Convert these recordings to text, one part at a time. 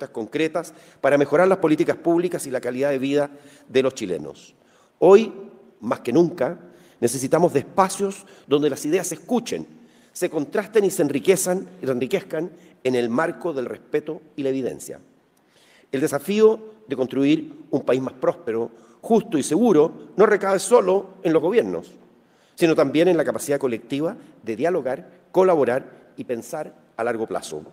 propuestas concretas para mejorar las políticas públicas y la calidad de vida de los chilenos. Hoy, más que nunca, necesitamos de espacios donde las ideas se escuchen, se contrasten y se enriquezcan en el marco del respeto y la evidencia. El desafío de construir un país más próspero, justo y seguro no recae solo en los gobiernos, sino también en la capacidad colectiva de dialogar, colaborar y pensar a largo plazo.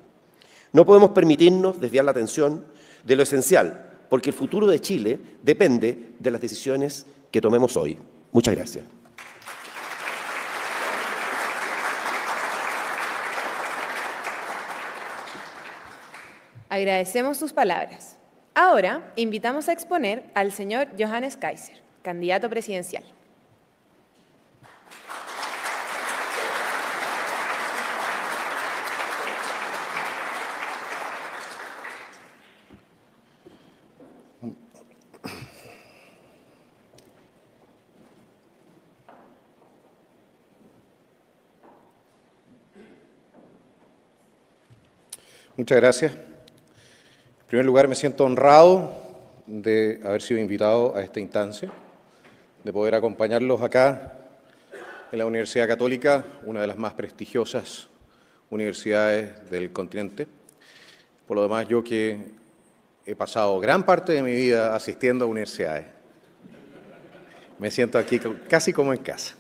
No podemos permitirnos desviar la atención de lo esencial, porque el futuro de Chile depende de las decisiones que tomemos hoy. Muchas gracias. Agradecemos sus palabras. Ahora invitamos a exponer al señor Johannes Kaiser, candidato presidencial. Muchas gracias. En primer lugar, me siento honrado de haber sido invitado a esta instancia, de poder acompañarlos acá en la Universidad Católica, una de las más prestigiosas universidades del continente. Por lo demás, yo que he pasado gran parte de mi vida asistiendo a universidades, me siento aquí casi como en casa.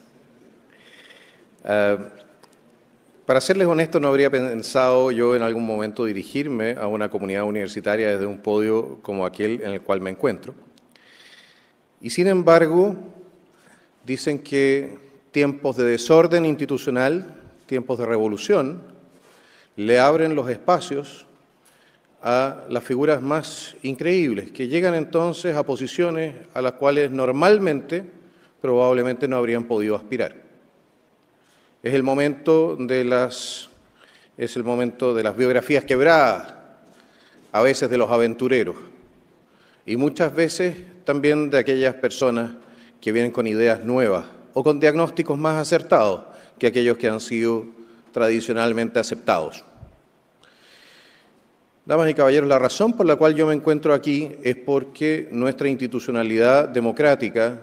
Para serles honesto, no habría pensado yo en algún momento dirigirme a una comunidad universitaria desde un podio como aquel en el cual me encuentro. Y sin embargo, dicen que tiempos de desorden institucional, tiempos de revolución, le abren los espacios a las figuras más increíbles, que llegan entonces a posiciones a las cuales normalmente, probablemente no habrían podido aspirar. Es el momento de las biografías quebradas, a veces de los aventureros, y muchas veces también de aquellas personas que vienen con ideas nuevas o con diagnósticos más acertados que aquellos que han sido tradicionalmente aceptados. Damas y caballeros, la razón por la cual yo me encuentro aquí es porque nuestra institucionalidad democrática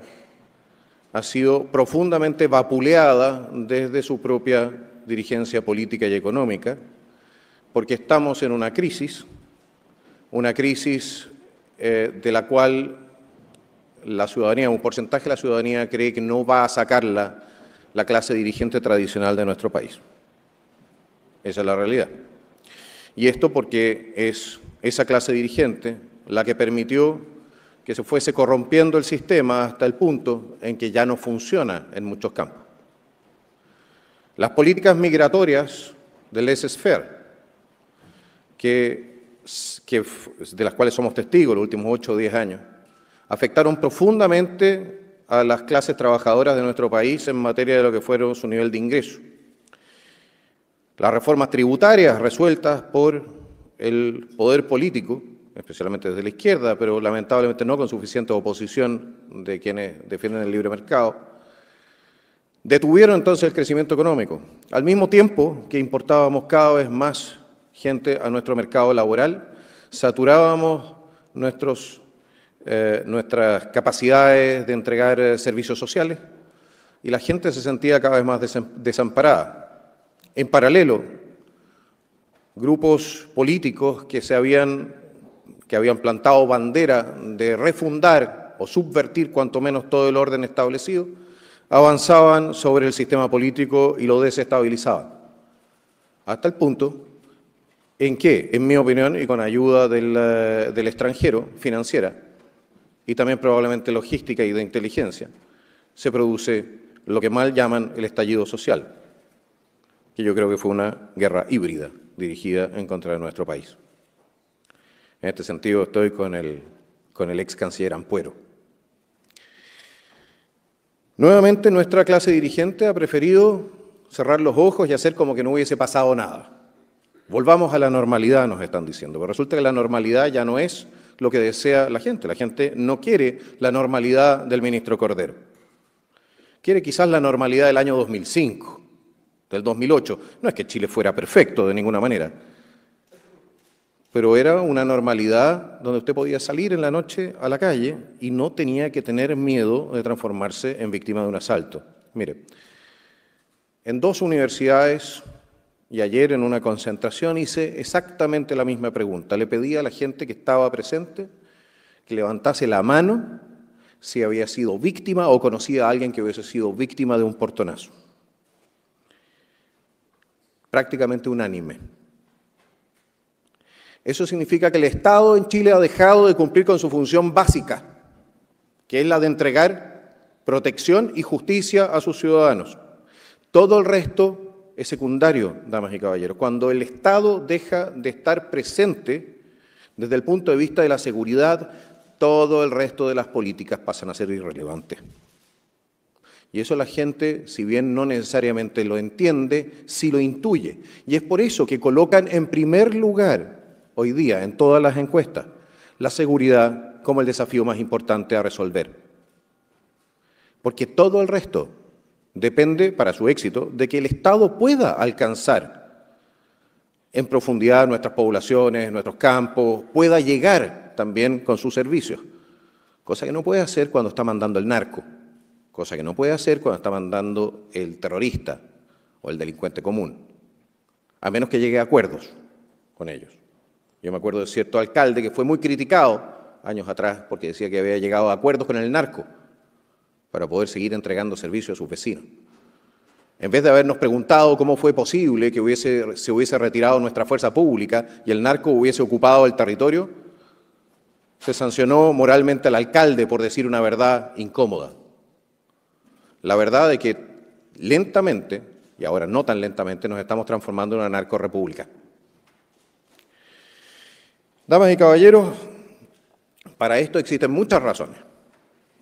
ha sido profundamente vapuleada desde su propia dirigencia política y económica, porque estamos en una crisis de la cual la ciudadanía, un porcentaje de la ciudadanía cree que no va a sacarla la clase dirigente tradicional de nuestro país. Esa es la realidad. Y esto porque es esa clase dirigente la que permitió que se fuese corrompiendo el sistema hasta el punto en que ya no funciona en muchos campos. Las políticas migratorias del laissez-faire, de las cuales somos testigos los últimos 8 o 10 años, afectaron profundamente a las clases trabajadoras de nuestro país en materia de lo que fueron su nivel de ingreso. Las reformas tributarias resueltas por el poder político, especialmente desde la izquierda, pero lamentablemente no con suficiente oposición de quienes defienden el libre mercado, detuvieron entonces el crecimiento económico, al mismo tiempo que importábamos cada vez más gente a nuestro mercado laboral, saturábamos nuestras capacidades de entregar servicios sociales y la gente se sentía cada vez más desamparada. En paralelo, grupos políticos que habían plantado bandera de refundar o subvertir cuanto menos todo el orden establecido, avanzaban sobre el sistema político y lo desestabilizaban. Hasta el punto en que, en mi opinión, y con ayuda del extranjero, financiera, y también probablemente logística y de inteligencia, se produce lo que mal llaman el estallido social, que yo creo que fue una guerra híbrida dirigida en contra de nuestro país. En este sentido estoy con el ex canciller Ampuero. Nuevamente nuestra clase dirigente ha preferido cerrar los ojos y hacer como que no hubiese pasado nada. Volvamos a la normalidad, nos están diciendo, pero resulta que la normalidad ya no es lo que desea la gente. La gente no quiere la normalidad del ministro Cordero. Quiere quizás la normalidad del año 2005, del 2008. No es que Chile fuera perfecto de ninguna manera, pero era una normalidad donde usted podía salir en la noche a la calle y no tenía que tener miedo de transformarse en víctima de un asalto. Mire, en 2 universidades y ayer en una concentración hice exactamente la misma pregunta. Le pedí a la gente que estaba presente que levantase la mano si había sido víctima o conocía a alguien que hubiese sido víctima de un portonazo. Prácticamente unánime. Eso significa que el Estado en Chile ha dejado de cumplir con su función básica, que es la de entregar protección y justicia a sus ciudadanos. Todo el resto es secundario, damas y caballeros. Cuando el Estado deja de estar presente desde el punto de vista de la seguridad, todo el resto de las políticas pasan a ser irrelevantes. Y eso la gente, si bien no necesariamente lo entiende, sí lo intuye. Y es por eso que colocan en primer lugar, hoy día, en todas las encuestas, la seguridad como el desafío más importante a resolver. Porque todo el resto depende, para su éxito, de que el Estado pueda alcanzar en profundidad nuestras poblaciones, nuestros campos, pueda llegar también con sus servicios, cosa que no puede hacer cuando está mandando el narco, cosa que no puede hacer cuando está mandando el terrorista o el delincuente común, a menos que llegue a acuerdos con ellos. Yo me acuerdo de cierto alcalde que fue muy criticado años atrás porque decía que había llegado a acuerdos con el narco para poder seguir entregando servicios a sus vecinos. En vez de habernos preguntado cómo fue posible que se hubiese retirado nuestra fuerza pública y el narco hubiese ocupado el territorio, se sancionó moralmente al alcalde por decir una verdad incómoda. La verdad de que lentamente, y ahora no tan lentamente, nos estamos transformando en una narcorrepública. Damas y caballeros, para esto existen muchas razones,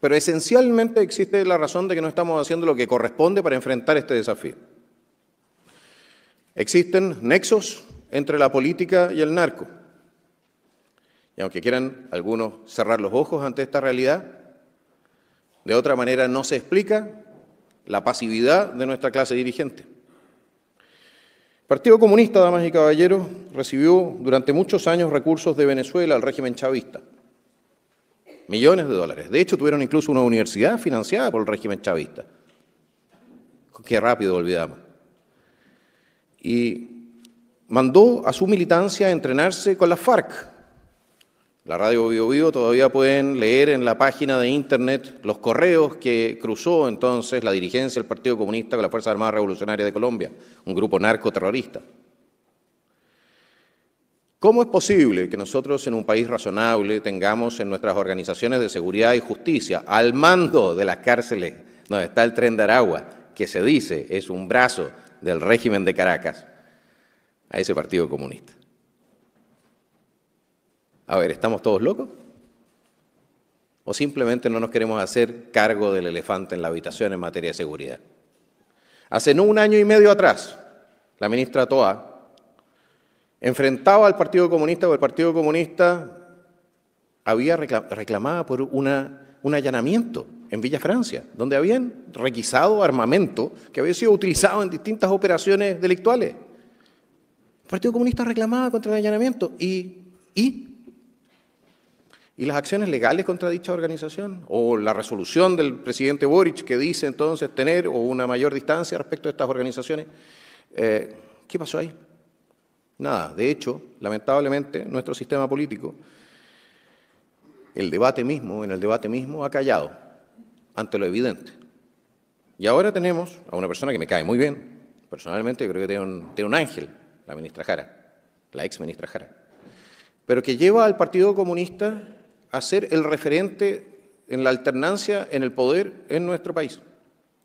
pero esencialmente existe la razón de que no estamos haciendo lo que corresponde para enfrentar este desafío. Existen nexos entre la política y el narco. Y aunque quieran algunos cerrar los ojos ante esta realidad, de otra manera no se explica la pasividad de nuestra clase dirigente. El Partido Comunista, damas y caballeros, recibió durante muchos años recursos de Venezuela al régimen chavista. Millones de dólares. De hecho, tuvieron incluso una universidad financiada por el régimen chavista. Qué rápido olvidamos. Y mandó a su militancia a entrenarse con la FARC. La radio Bio Bio todavía pueden leer en la página de internet los correos que cruzó entonces la dirigencia del Partido Comunista con la Fuerza Armada Revolucionaria de Colombia, un grupo narcoterrorista. ¿Cómo es posible que nosotros en un país razonable tengamos en nuestras organizaciones de seguridad y justicia, al mando de las cárceles donde está el Tren de Aragua, que se dice es un brazo del régimen de Caracas, a ese Partido Comunista? A ver, ¿estamos todos locos? ¿O simplemente no nos queremos hacer cargo del elefante en la habitación en materia de seguridad? Hace no 1 año y medio atrás, la ministra Toa enfrentaba al Partido Comunista, porque el Partido Comunista había reclamado por un allanamiento en Villa Francia, donde habían requisado armamento que había sido utilizado en distintas operaciones delictuales. El Partido Comunista reclamaba contra el allanamiento ¿Y las acciones legales contra dicha organización? ¿O la resolución del presidente Boric que dice entonces tener una mayor distancia respecto a estas organizaciones? ¿Qué pasó ahí? Nada. De hecho, lamentablemente, nuestro sistema político, en el debate mismo ha callado ante lo evidente. Y ahora tenemos a una persona que me cae muy bien. Personalmente, creo que tiene un ángel, la ministra Jara, la ex ministra Jara, pero que lleva al Partido Comunista a ser el referente en la alternancia en el poder en nuestro país.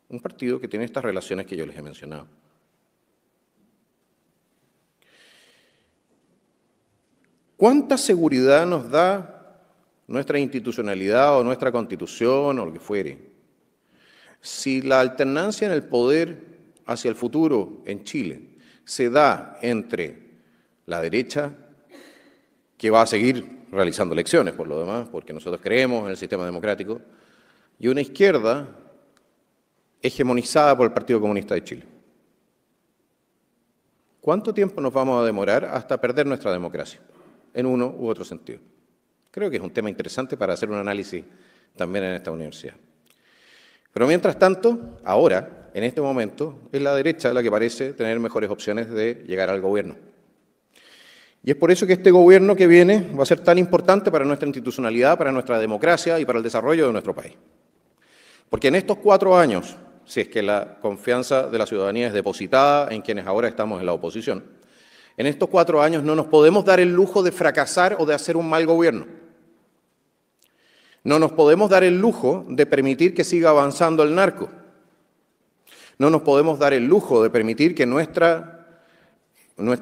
Un partido que tiene estas relaciones que yo les he mencionado. ¿Cuánta seguridad nos da nuestra institucionalidad o nuestra constitución o lo que fuere si la alternancia en el poder hacia el futuro en Chile se da entre la derecha, que va a seguir realizando elecciones por lo demás, porque nosotros creemos en el sistema democrático, y una izquierda hegemonizada por el Partido Comunista de Chile? ¿Cuánto tiempo nos vamos a demorar hasta perder nuestra democracia en uno u otro sentido. Creo que es un tema interesante para hacer un análisis también en esta universidad. Pero mientras tanto, ahora, en este momento, es la derecha la que parece tener mejores opciones de llegar al gobierno. Y es por eso que este gobierno que viene va a ser tan importante para nuestra institucionalidad, para nuestra democracia y para el desarrollo de nuestro país. Porque en estos 4 años, si es que la confianza de la ciudadanía es depositada en quienes ahora estamos en la oposición, en estos 4 años no nos podemos dar el lujo de fracasar o de hacer un mal gobierno. No nos podemos dar el lujo de permitir que siga avanzando el narco. No nos podemos dar el lujo de permitir que nuestra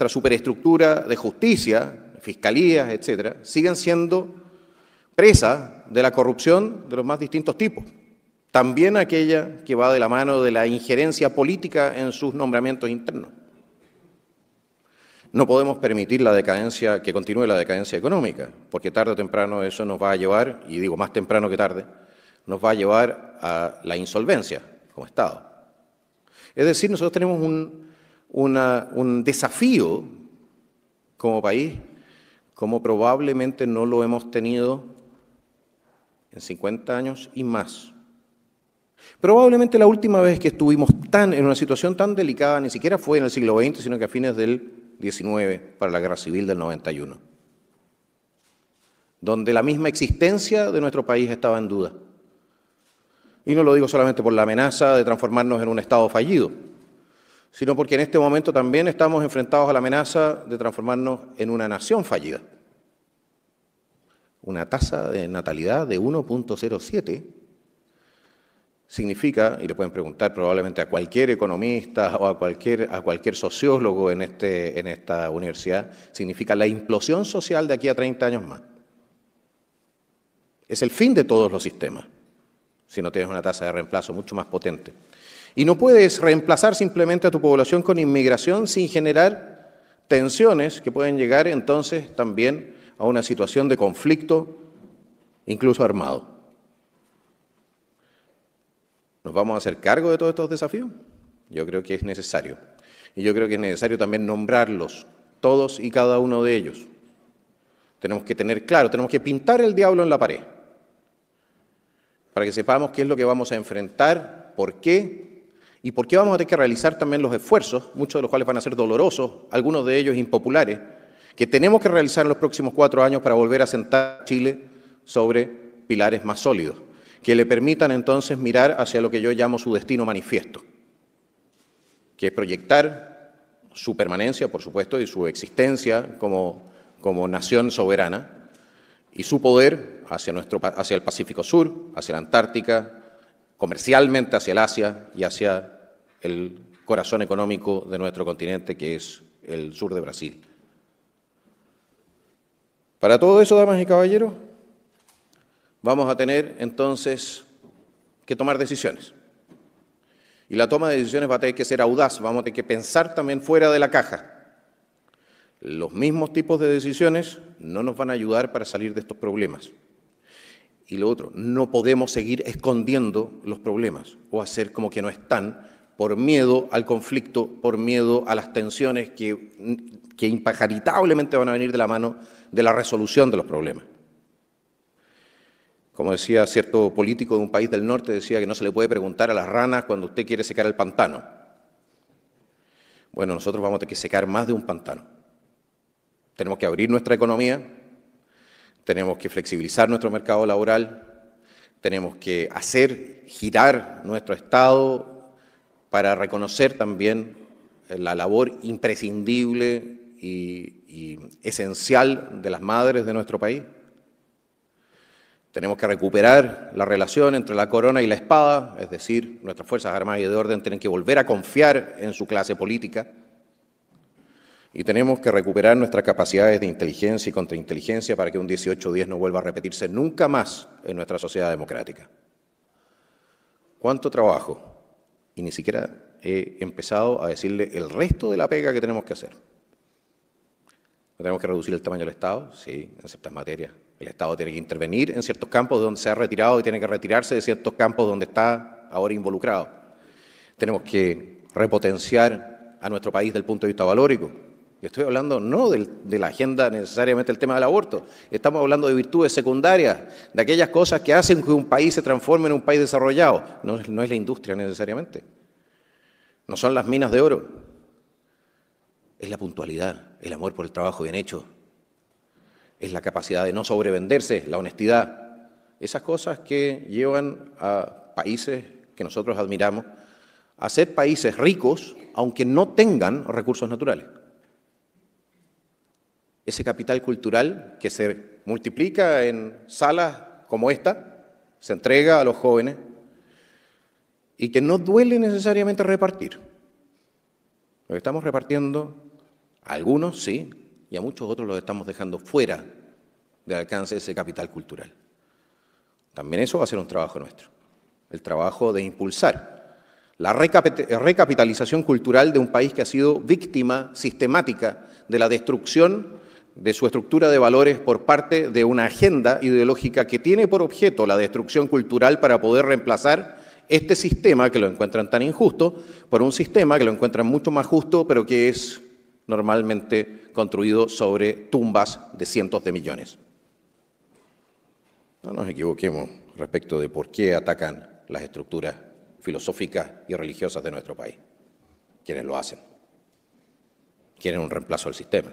superestructura de justicia, fiscalías, etcétera, sigan siendo presa de la corrupción de los más distintos tipos. También aquella que va de la mano de la injerencia política en sus nombramientos internos. No podemos permitir que continúe la decadencia económica, porque tarde o temprano eso nos va a llevar, y digo más temprano que tarde, nos va a llevar a la insolvencia como Estado. Es decir, nosotros tenemos un desafío como país, como probablemente no lo hemos tenido en 50 años y más. Probablemente la última vez que estuvimos en una situación tan delicada ni siquiera fue en el siglo XX, sino que a fines del XIX, para la Guerra Civil del 91, donde la misma existencia de nuestro país estaba en duda. Y no lo digo solamente por la amenaza de transformarnos en un Estado fallido, sino porque en este momento también estamos enfrentados a la amenaza de transformarnos en una nación fallida. Una tasa de natalidad de 1.07 significa, y le pueden preguntar probablemente a cualquier economista o a cualquier sociólogo en esta universidad, significa la implosión social de aquí a 30 años más. Es el fin de todos los sistemas, si no tienes una tasa de reemplazo mucho más potente. Y no puedes reemplazar simplemente a tu población con inmigración sin generar tensiones que pueden llegar entonces también a una situación de conflicto, incluso armado. ¿Nos vamos a hacer cargo de todos estos desafíos? Yo creo que es necesario. Y yo creo que es necesario también nombrarlos, todos y cada uno de ellos. Tenemos que tener claro, tenemos que pintar el diablo en la pared, para que sepamos qué es lo que vamos a enfrentar, por qué, y por qué vamos a tener que realizar también los esfuerzos, muchos de los cuales van a ser dolorosos, algunos de ellos impopulares, que tenemos que realizar en los próximos 4 años para volver a sentar a Chile sobre pilares más sólidos, que le permitan entonces mirar hacia lo que yo llamo su destino manifiesto, que es proyectar su permanencia, por supuesto, y su existencia como nación soberana, y su poder hacia el Pacífico Sur, hacia la Antártica, comercialmente hacia el Asia y hacia el corazón económico de nuestro continente, que es el sur de Brasil. Para todo eso, damas y caballeros, vamos a tener entonces que tomar decisiones. Y la toma de decisiones va a tener que ser audaz, vamos a tener que pensar también fuera de la caja. Los mismos tipos de decisiones no nos van a ayudar para salir de estos problemas. Y lo otro, no podemos seguir escondiendo los problemas o hacer como que no están por miedo al conflicto, por miedo a las tensiones que impagaritablemente van a venir de la mano de la resolución de los problemas. Como decía cierto político de un país del norte, decía que no se le puede preguntar a las ranas cuando usted quiere secar el pantano. Bueno, nosotros vamos a tener que secar más de un pantano. Tenemos que abrir nuestra economía, tenemos que flexibilizar nuestro mercado laboral, tenemos que hacer girar nuestro Estado para reconocer también la labor imprescindible y esencial de las madres de nuestro país. Tenemos que recuperar la relación entre la corona y la espada, es decir, nuestras Fuerzas Armadas y de Orden tienen que volver a confiar en su clase política. Y tenemos que recuperar nuestras capacidades de inteligencia y contrainteligencia para que un 1810 no vuelva a repetirse nunca más en nuestra sociedad democrática. ¿Cuánto trabajo? Y ni siquiera he empezado a decirle el resto de la pega que tenemos que hacer. ¿Tenemos que reducir el tamaño del Estado? Sí, en ciertas materias. El Estado tiene que intervenir en ciertos campos donde se ha retirado y tiene que retirarse de ciertos campos donde está ahora involucrado. Tenemos que repotenciar a nuestro país desde el punto de vista valórico. Estoy hablando no de la agenda necesariamente el tema del aborto. Estamos hablando de virtudes secundarias, de aquellas cosas que hacen que un país se transforme en un país desarrollado. No es la industria necesariamente. No son las minas de oro. Es la puntualidad, el amor por el trabajo bien hecho. Es la capacidad de no sobrevenderse, la honestidad. Esas cosas que llevan a países que nosotros admiramos a ser países ricos, aunque no tengan recursos naturales. Ese capital cultural que se multiplica en salas como esta, se entrega a los jóvenes y que no duele necesariamente repartir. Lo estamos repartiendo a algunos, sí, y a muchos otros los estamos dejando fuera del alcance de ese capital cultural. También eso va a ser un trabajo nuestro, el trabajo de impulsar la recapitalización cultural de un país que ha sido víctima sistemática de la destrucción de su estructura de valores por parte de una agenda ideológica que tiene por objeto la destrucción cultural para poder reemplazar este sistema que lo encuentran tan injusto por un sistema que lo encuentran mucho más justo, pero que es normalmente construido sobre tumbas de cientos de millones. No nos equivoquemos respecto de por qué atacan las estructuras filosóficas y religiosas de nuestro país. Quienes lo hacen. Quieren un reemplazo al sistema.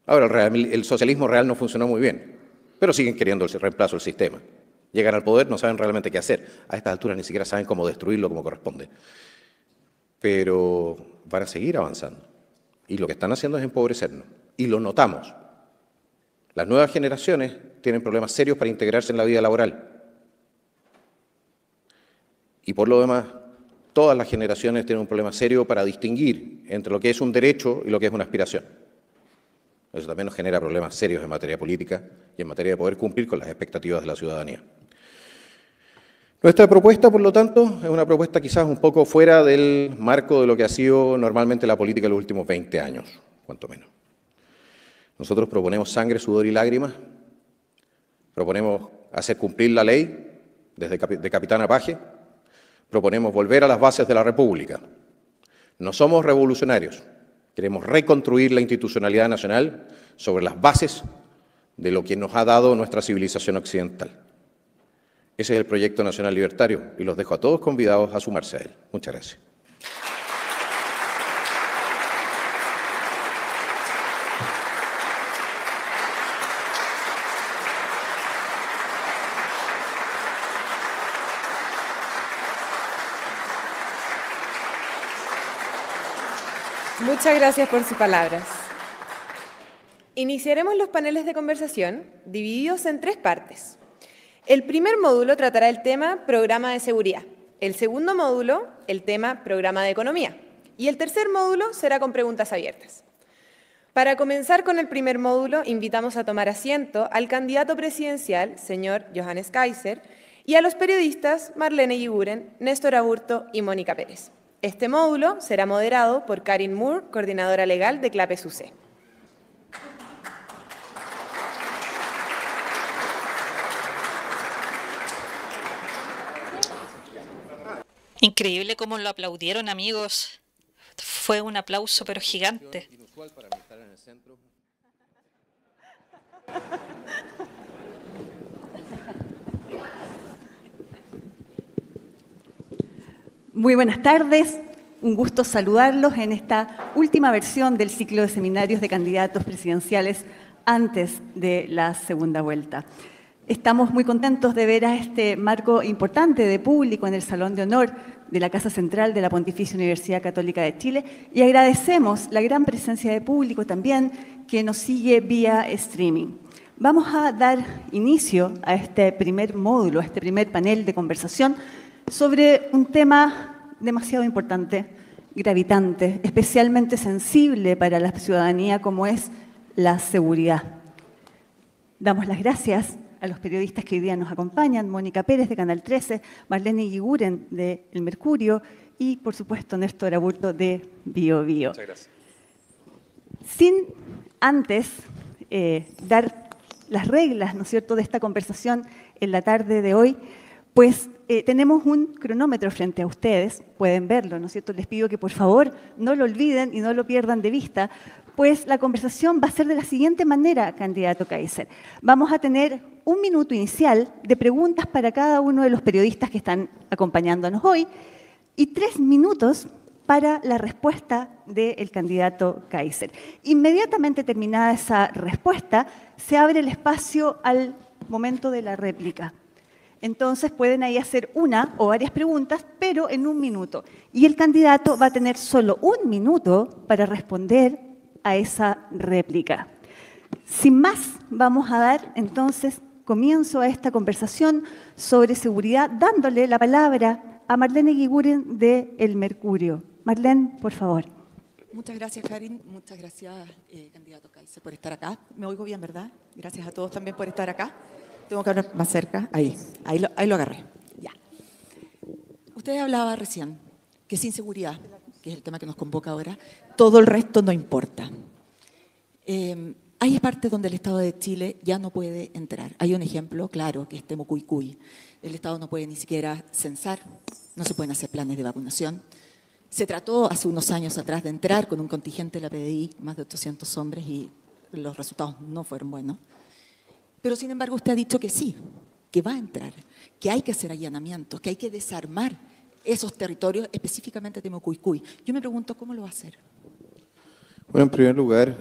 Ahora, el socialismo real no funcionó muy bien, pero siguen queriendo el reemplazo al sistema. Llegan al poder, no saben realmente qué hacer. A estas alturas ni siquiera saben cómo destruirlo como corresponde. Pero van a seguir avanzando. Y lo que están haciendo es empobrecernos. Y lo notamos. Las nuevas generaciones tienen problemas serios para integrarse en la vida laboral. Y por lo demás, todas las generaciones tienen un problema serio para distinguir entre lo que es un derecho y lo que es una aspiración. Eso también nos genera problemas serios en materia política y en materia de poder cumplir con las expectativas de la ciudadanía. Nuestra propuesta, por lo tanto, es una propuesta quizás un poco fuera del marco de lo que ha sido normalmente la política en los últimos 20 años, cuanto menos. Nosotros proponemos sangre, sudor y lágrimas, proponemos hacer cumplir la ley desde de capitán a paje, proponemos volver a las bases de la República. No somos revolucionarios. Queremos reconstruir la institucionalidad nacional sobre las bases de lo que nos ha dado nuestra civilización occidental. Ese es el proyecto nacional libertario y los dejo a todos convidados a sumarse a él. Muchas gracias. Muchas gracias por sus palabras. Iniciaremos los paneles de conversación divididos en 3 partes. El primer módulo tratará el tema Programa de Seguridad. El segundo módulo, el tema Programa de Economía. Y el tercer módulo será con preguntas abiertas. Para comenzar con el primer módulo, invitamos a tomar asiento al candidato presidencial, señor Johannes Kaiser, y a los periodistas Marlene Yiguren, Néstor Aburto y Mónica Pérez. Este módulo será moderado por Karin Moore, coordinadora legal de CLAPES UC. Increíble cómo lo aplaudieron, amigos. Fue un aplauso, pero gigante. Muy buenas tardes, un gusto saludarlos en esta última versión del ciclo de seminarios de candidatos presidenciales antes de la segunda vuelta. Estamos muy contentos de ver a este marco importante de público en el Salón de Honor de la Casa Central de la Pontificia Universidad Católica de Chile y agradecemos la gran presencia de público también que nos sigue vía streaming. Vamos a dar inicio a este primer módulo, a este primer panel de conversación sobre un tema demasiado importante, gravitante, especialmente sensible para la ciudadanía como es la seguridad. Damos las gracias a los periodistas que hoy día nos acompañan, Mónica Pérez de Canal 13, Marlene Yiguren de El Mercurio y, por supuesto, Néstor Aburto de Bio Bio. Muchas gracias. Sin antes dar las reglas, ¿no es cierto?, de esta conversación en la tarde de hoy, pues tenemos un cronómetro frente a ustedes, pueden verlo, ¿no es cierto? Les pido que por favor no lo olviden y no lo pierdan de vista, pues la conversación va a ser de la siguiente manera, candidato Kaiser. Vamos a tener un minuto inicial de preguntas para cada uno de los periodistas que están acompañándonos hoy y 3 minutos para la respuesta del candidato Kaiser. Inmediatamente terminada esa respuesta, se abre el espacio al momento de la réplica. Entonces pueden ahí hacer una o varias preguntas, pero en 1 minuto. Y el candidato va a tener solo 1 minuto para responder a esa réplica. Sin más, vamos a dar entonces comienzo a esta conversación sobre seguridad, dándole la palabra a Marlene Eguiguren de El Mercurio. Marlene, por favor. Muchas gracias, Karin. Muchas gracias, candidato Kaiser, por estar acá. Me oigo bien, ¿verdad? Gracias a todos también por estar acá. Tengo que hablar más cerca. Ahí lo agarré. Ya. Usted hablaba recién que sin seguridad, que es el tema que nos convoca ahora, todo el resto no importa. Hay partes donde el Estado de Chile ya no puede entrar. Hay un ejemplo claro, que es Temucuicui. El Estado no puede ni siquiera censar, no se pueden hacer planes de vacunación. Se trató hace unos años atrás de entrar con un contingente de la PDI, más de 800 hombres, y los resultados no fueron buenos. Pero, sin embargo, usted ha dicho que sí, que va a entrar, que hay que hacer allanamientos, que hay que desarmar esos territorios, específicamente Temucuicui. Yo me pregunto, ¿cómo lo va a hacer? Bueno, en primer lugar,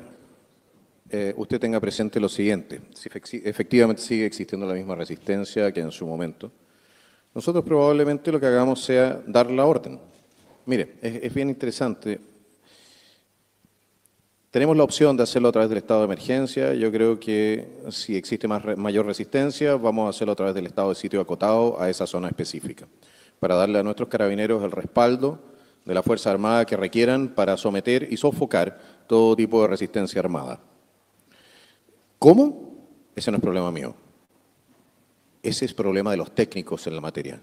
usted tenga presente lo siguiente. Si efectivamente sigue existiendo la misma resistencia que en su momento, nosotros probablemente lo que hagamos sea dar la orden. Mire, es bien interesante. Tenemos la opción de hacerlo a través del estado de emergencia. Yo creo que si existe mayor resistencia, vamos a hacerlo a través del estado de sitio acotado a esa zona específica, para darle a nuestros carabineros el respaldo de la Fuerza Armada que requieran para someter y sofocar todo tipo de resistencia armada. ¿Cómo? Ese no es problema mío. Ese es problema de los técnicos en la materia.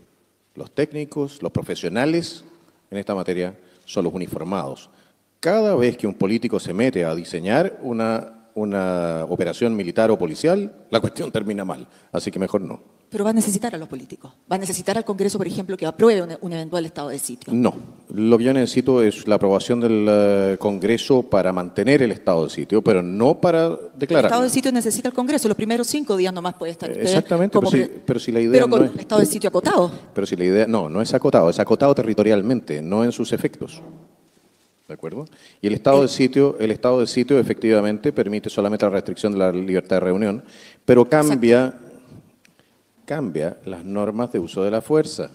Los técnicos, los profesionales en esta materia son los uniformados. Cada vez que un político se mete a diseñar una operación militar o policial, la cuestión termina mal. Así que mejor no. Pero va a necesitar a los políticos. Va a necesitar al Congreso, por ejemplo, que apruebe un eventual estado de sitio. No. Lo que yo necesito es la aprobación del Congreso para mantener el estado de sitio, pero no para declarar. El estado de sitio necesita el Congreso. Los primeros 5 días nomás puede estar. Exactamente, pero si la idea pero con no es, el estado de sitio acotado. Pero si la idea no es acotado territorialmente, no en sus efectos. ¿De acuerdo? Y el estado de sitio efectivamente permite solamente la restricción de la libertad de reunión, pero cambia las normas de uso de la fuerza.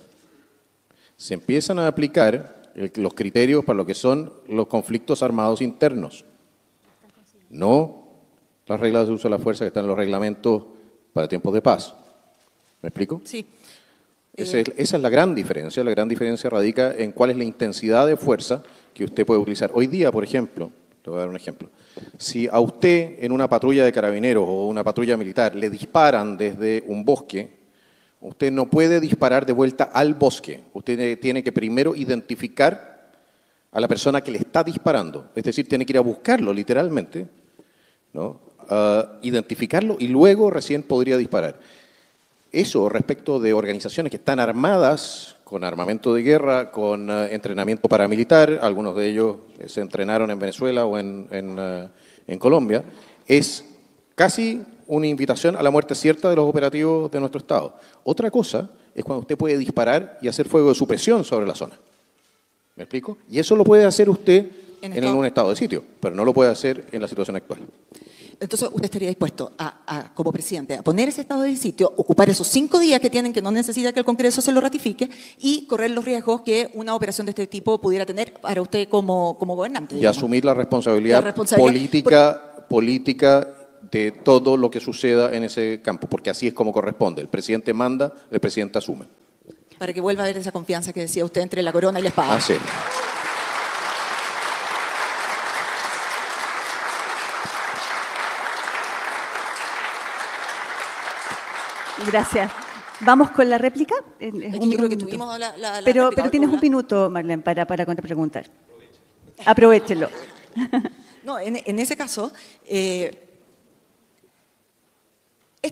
Se empiezan a aplicar los criterios para lo que son los conflictos armados internos, no las reglas de uso de la fuerza que están en los reglamentos para tiempos de paz. ¿Me explico? Sí. Esa es la gran diferencia. La gran diferencia radica en cuál es la intensidad de fuerza que usted puede utilizar. Hoy día, por ejemplo, le voy a dar un ejemplo. Si a usted en una patrulla de carabineros o una patrulla militar le disparan desde un bosque, usted no puede disparar de vuelta al bosque. Usted tiene que primero identificar a la persona que le está disparando. Es decir, tiene que ir a buscarlo literalmente, ¿no? Identificarlo y luego recién podría disparar. Eso respecto de organizaciones que están armadas, con armamento de guerra, con entrenamiento paramilitar, algunos de ellos se entrenaron en Venezuela o en Colombia, es casi una invitación a la muerte cierta de los operativos de nuestro Estado. Otra cosa es cuando usted puede disparar y hacer fuego de supresión sobre la zona. ¿Me explico? Y eso lo puede hacer usted en un estado de sitio, pero no lo puede hacer en la situación actual. Entonces, ¿usted estaría dispuesto como presidente, a poner ese estado de sitio, ocupar esos 5 días que tienen, que no necesita que el Congreso se lo ratifique, y correr los riesgos que una operación de este tipo pudiera tener para usted como gobernante? Y asumir la responsabilidad política de todo lo que suceda en ese campo, porque así es como corresponde. El presidente manda, el presidente asume. Para que vuelva a haber esa confianza que decía usted entre la corona y la espada. Así es. Gracias. ¿Vamos con la réplica? Yo creo que tuvimos la pero réplica. tienes un minuto, Marlene, para contrapreguntar. Aprovechelo. No, en ese caso, este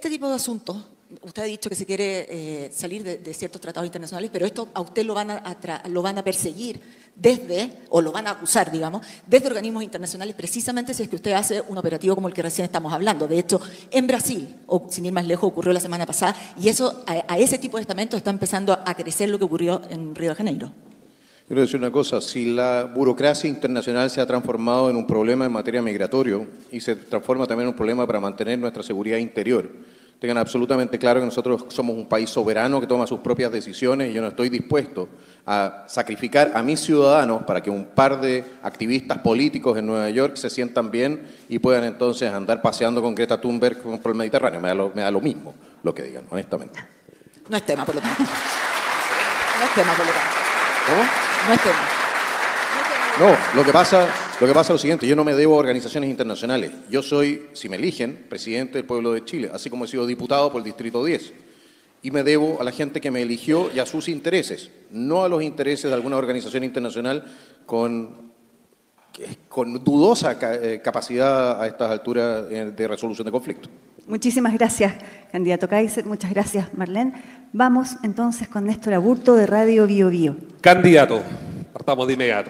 tipo de asuntos, usted ha dicho que se quiere salir de ciertos tratados internacionales, pero esto a usted lo van a perseguir o lo van a acusar, digamos, desde organismos internacionales, precisamente si es que usted hace un operativo como el que recién estamos hablando. De hecho, en Brasil, o sin ir más lejos, ocurrió la semana pasada, y eso, a ese tipo de estamentos está empezando a crecer lo que ocurrió en Río de Janeiro. Quiero decir una cosa, si la burocracia internacional se ha transformado en un problema en materia migratorio y se transforma también en un problema para mantener nuestra seguridad interior, tengan absolutamente claro que nosotros somos un país soberano que toma sus propias decisiones y yo no estoy dispuesto a sacrificar a mis ciudadanos para que un par de activistas políticos en Nueva York se sientan bien y puedan entonces andar paseando con Greta Thunberg por el Mediterráneo. Me da lo mismo lo que digan, honestamente. No es tema, por lo tanto. No es tema, por lo tanto. ¿Cómo? No es tema. No, lo que pasa es lo siguiente, yo no me debo a organizaciones internacionales. Yo soy, si me eligen, presidente del pueblo de Chile, así como he sido diputado por el Distrito 10. Y me debo a la gente que me eligió y a sus intereses, no a los intereses de alguna organización internacional con dudosa capacidad a estas alturas de resolución de conflictos. Muchísimas gracias, candidato Kaiser. Muchas gracias, Marlene. Vamos entonces con Néstor Aburto de Radio Bio Bio. Candidato, partamos de inmediato.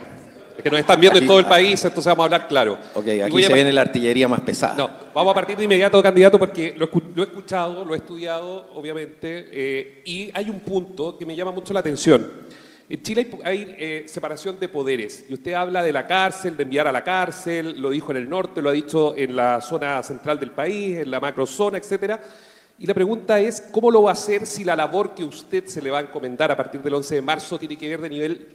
Es que nos están viendo en todo el país, entonces vamos a hablar claro. Ok, aquí se viene la artillería más pesada. No, vamos a partir de inmediato, candidato, porque lo he escuchado, lo he estudiado, obviamente, y hay un punto que me llama mucho la atención. En Chile hay separación de poderes, y usted habla de la cárcel, de enviar a la cárcel, lo dijo en el norte, lo ha dicho en la zona central del país, en la macrozona, etcétera. Y la pregunta es, ¿cómo lo va a hacer si la labor que usted se le va a encomendar a partir del 11 de marzo tiene que ver de nivel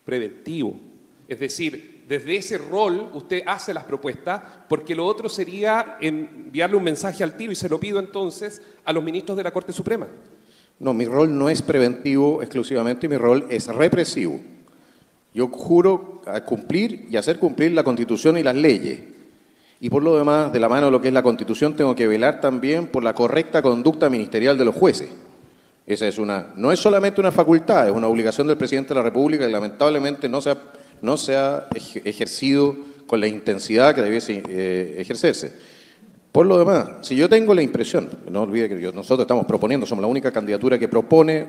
preventivo? Es decir, desde ese rol usted hace las propuestas, porque lo otro sería enviarle un mensaje al tiro, y se lo pido entonces a los ministros de la Corte Suprema. No, mi rol no es preventivo exclusivamente, mi rol es represivo. Yo juro a cumplir y hacer cumplir la Constitución y las leyes. Y por lo demás, de la mano de lo que es la Constitución, tengo que velar también por la correcta conducta ministerial de los jueces. Esa es no es solamente una facultad, es una obligación del presidente de la República y lamentablemente no se ha ejercido con la intensidad que debiese ejercerse. Por lo demás, si yo tengo la impresión, no olvide que nosotros estamos proponiendo, somos la única candidatura que propone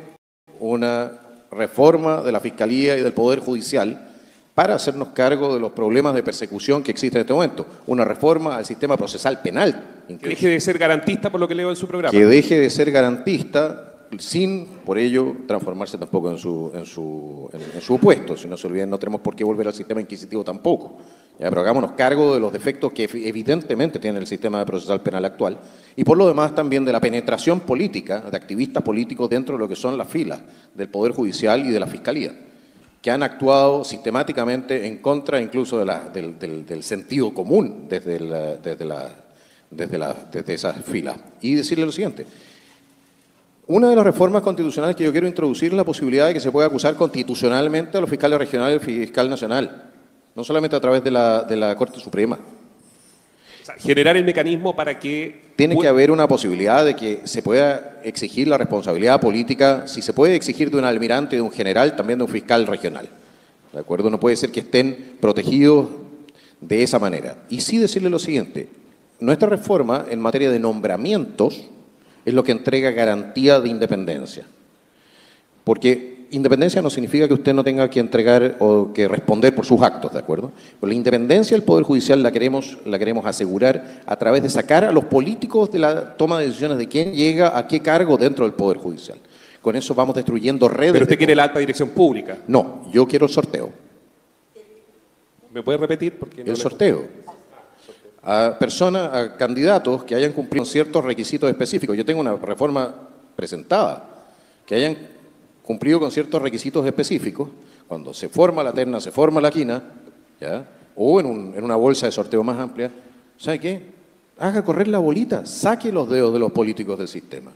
una reforma de la Fiscalía y del Poder Judicial para hacernos cargo de los problemas de persecución que existen en este momento. Una reforma al sistema procesal penal. Que deje de ser garantista, por lo que leo en su programa. Que deje de ser garantista sin, por ello, transformarse tampoco en su puesto. Si no se olviden, no tenemos por qué volver al sistema inquisitivo tampoco. Ya, pero hagámonos cargo de los defectos que evidentemente tiene el sistema procesal penal actual y por lo demás también de la penetración política de activistas políticos dentro de lo que son las filas del Poder Judicial y de la Fiscalía, que han actuado sistemáticamente en contra incluso del sentido común desde esas filas. Y decirle lo siguiente, una de las reformas constitucionales que yo quiero introducir es la posibilidad de que se pueda acusar constitucionalmente a los fiscales regionales y al fiscal nacional, no solamente a través de la Corte Suprema. O sea, generar el mecanismo para que... Tiene que haber una posibilidad de que se pueda exigir la responsabilidad política, si se puede exigir de un almirante, de un general, también de un fiscal regional. ¿De acuerdo? No puede ser que estén protegidos de esa manera. Y sí decirle lo siguiente, nuestra reforma en materia de nombramientos es lo que entrega garantía de independencia. Porque independencia no significa que usted no tenga que entregar o que responder por sus actos, ¿de acuerdo? Pero la independencia del Poder Judicial la queremos asegurar a través de sacar a los políticos de la toma de decisiones de quién llega a qué cargo dentro del Poder Judicial. Con eso vamos destruyendo redes. ¿Pero usted quiere la alta dirección pública? No, yo quiero el sorteo. ¿Me puede repetir? Porque no el sorteo. A personas, a candidatos que hayan cumplido con ciertos requisitos específicos. Yo tengo una reforma presentada, que hayan cumplido con ciertos requisitos específicos, cuando se forma la terna, se forma la quina, ¿ya? O en una bolsa de sorteo más amplia, ¿sabe qué? Haga correr la bolita, saque los dedos de los políticos del sistema.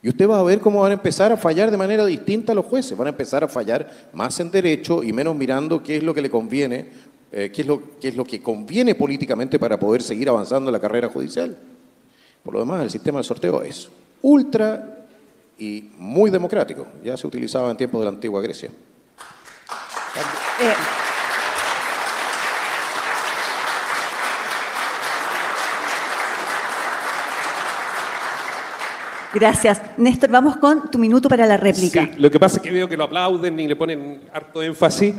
Y usted va a ver cómo van a empezar a fallar de manera distinta los jueces, van a empezar a fallar más en derecho y menos mirando qué es lo que le conviene, qué es lo que conviene políticamente para poder seguir avanzando en la carrera judicial. Por lo demás, el sistema de sorteo es ultra y muy democrático. Ya se utilizaba en tiempos de la antigua Grecia. Gracias. Néstor, vamos con tu minuto para la réplica. Sí, lo que pasa es que veo que lo aplauden y le ponen harto énfasis,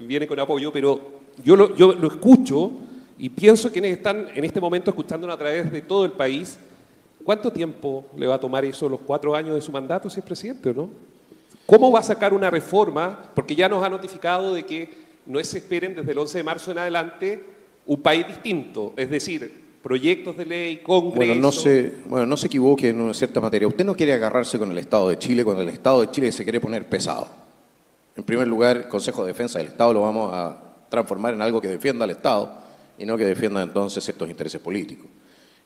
viene con apoyo, pero yo lo escucho y pienso que quienes están en este momento escuchándolo a través de todo el país, ¿cuánto tiempo le va a tomar eso, los 4 años de su mandato, si es presidente o no? ¿Cómo va a sacar una reforma? Porque ya nos ha notificado de que no se esperen desde el 11 de marzo en adelante un país distinto, es decir, proyectos de ley, Congreso... Bueno, no se equivoque en una cierta materia. Usted no quiere agarrarse con el Estado de Chile cuando el Estado de Chile se quiere poner pesado. En primer lugar, el Consejo de Defensa del Estado lo vamos a transformar en algo que defienda al Estado y no que defienda entonces ciertos intereses políticos.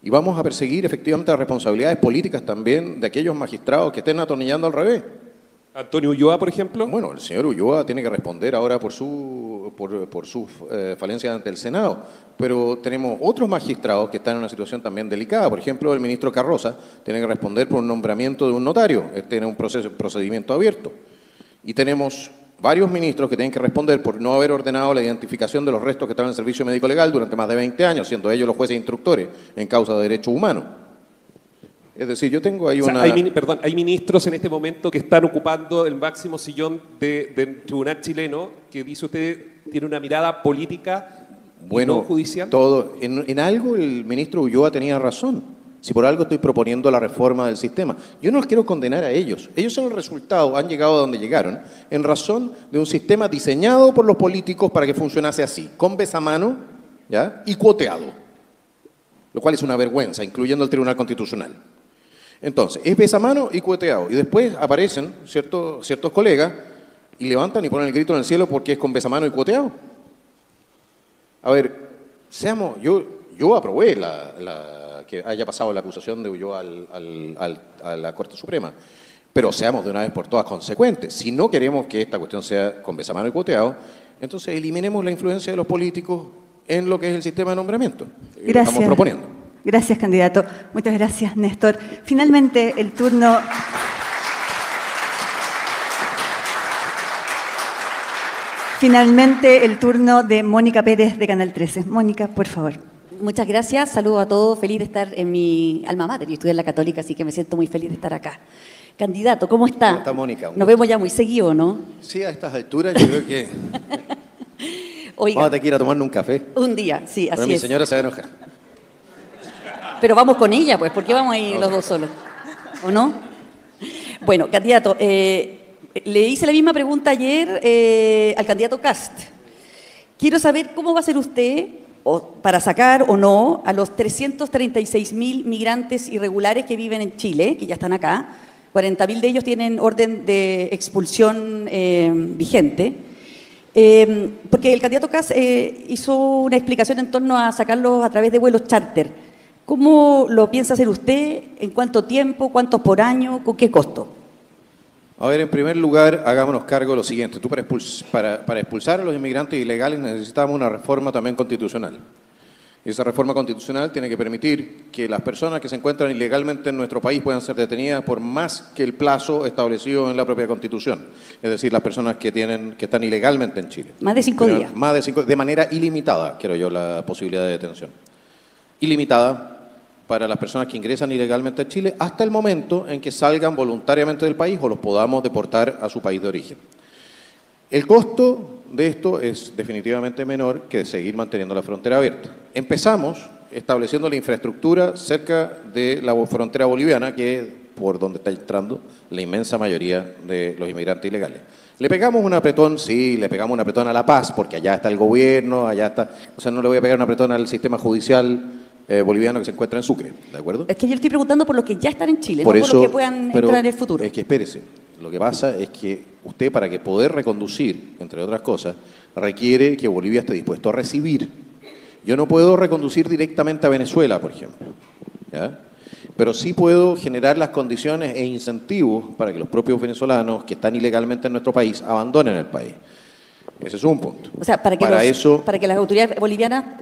Y vamos a perseguir efectivamente las responsabilidades políticas también de aquellos magistrados que estén atornillando al revés. Antonio Ulloa, por ejemplo. Bueno, el señor Ulloa tiene que responder ahora por su falencia ante el Senado, pero tenemos otros magistrados que están en una situación también delicada. Por ejemplo, el ministro Carroza tiene que responder por un nombramiento de un notario, tiene un procedimiento abierto. Y tenemos varios ministros que tienen que responder por no haber ordenado la identificación de los restos que estaban en el servicio médico legal durante más de 20 años, siendo ellos los jueces instructores en causa de derechos humanos. Es decir, yo tengo ahí una... Hay ministros en este momento que están ocupando el máximo sillón del tribunal chileno, que dice usted tiene una mirada política y no judicial. En algo el ministro Ulloa tenía razón. Si por algo estoy proponiendo la reforma del sistema. Yo no los quiero condenar a ellos. Ellos son el resultado, han llegado a donde llegaron, en razón de un sistema diseñado por los políticos para que funcionase así, con besamano, ¿ya? Y cuoteado. Lo cual es una vergüenza, incluyendo el Tribunal Constitucional. Entonces, es besamano y cuoteado. Y después aparecen ciertos colegas y levantan y ponen el grito en el cielo porque es con besamano y cuoteado. A ver, yo aprobé que haya pasado la acusación de Ulloa a la Corte Suprema, pero seamos de una vez por todas consecuentes. Si no queremos que esta cuestión sea con besamano y cuoteado, entonces eliminemos la influencia de los políticos en lo que es el sistema de nombramiento. Gracias. Estamos proponiendo. Gracias, candidato. Muchas gracias, Néstor. Finalmente, el turno... de Mónica Pérez, de Canal 13. Mónica, por favor. Muchas gracias. Saludos a todos. Feliz de estar en mi alma mater. Yo estudié en la Católica, así que me siento muy feliz de estar acá. Candidato, ¿cómo está? ¿Cómo está, Mónica? Nos vemos ya muy seguido, ¿no? Sí, a estas alturas yo creo que... Oiga, vamos a tener que ir a tomarnos un café. un día, sí, así Bueno, mi es. señora se va a enojar. Pero vamos con ella, pues, ¿por qué vamos a ir los dos solos? ¿O no? Bueno, candidato, le hice la misma pregunta ayer al candidato Kast. Quiero saber cómo va a ser usted para sacar o no a los 336.000 migrantes irregulares que viven en Chile, que ya están acá. 40.000 de ellos tienen orden de expulsión vigente. Porque el candidato Kast hizo una explicación en torno a sacarlos a través de vuelos charter. ¿Cómo lo piensa hacer usted? ¿En cuánto tiempo? ¿Cuántos por año? ¿Con qué costo? A ver, en primer lugar, hagámonos cargo de lo siguiente. Tú para expulsar a los inmigrantes ilegales necesitamos una reforma también constitucional. Y esa reforma constitucional tiene que permitir que las personas que se encuentran ilegalmente en nuestro país puedan ser detenidas por más que el plazo establecido en la propia Constitución. Es decir, las personas que están ilegalmente en Chile. Más de 5 días. Más de 5, de manera ilimitada, quiero yo, la posibilidad de detención. Ilimitada para las personas que ingresan ilegalmente a Chile hasta el momento en que salgan voluntariamente del país o los podamos deportar a su país de origen. El costo de esto es definitivamente menor que seguir manteniendo la frontera abierta. Empezamos estableciendo la infraestructura cerca de la frontera boliviana, que es por donde está entrando la inmensa mayoría de los inmigrantes ilegales. ¿Le pegamos un apretón? Sí, le pegamos un apretón a La Paz, porque allá está el gobierno, allá está... O sea, no le voy a pegar un apretón al sistema judicial boliviano que se encuentra en Sucre, ¿de acuerdo? Es que yo estoy preguntando por los que ya están en Chile, por no eso, por los que puedan entrar en el futuro. Es que espérese, lo que pasa es que usted, para que poder reconducir, entre otras cosas, requiere que Bolivia esté dispuesto a recibir. Yo no puedo reconducir directamente a Venezuela, por ejemplo, ¿ya? Pero sí puedo generar las condiciones e incentivos para que los propios venezolanos que están ilegalmente en nuestro país abandonen el país. Ese es un punto. O sea, para que las autoridades bolivianas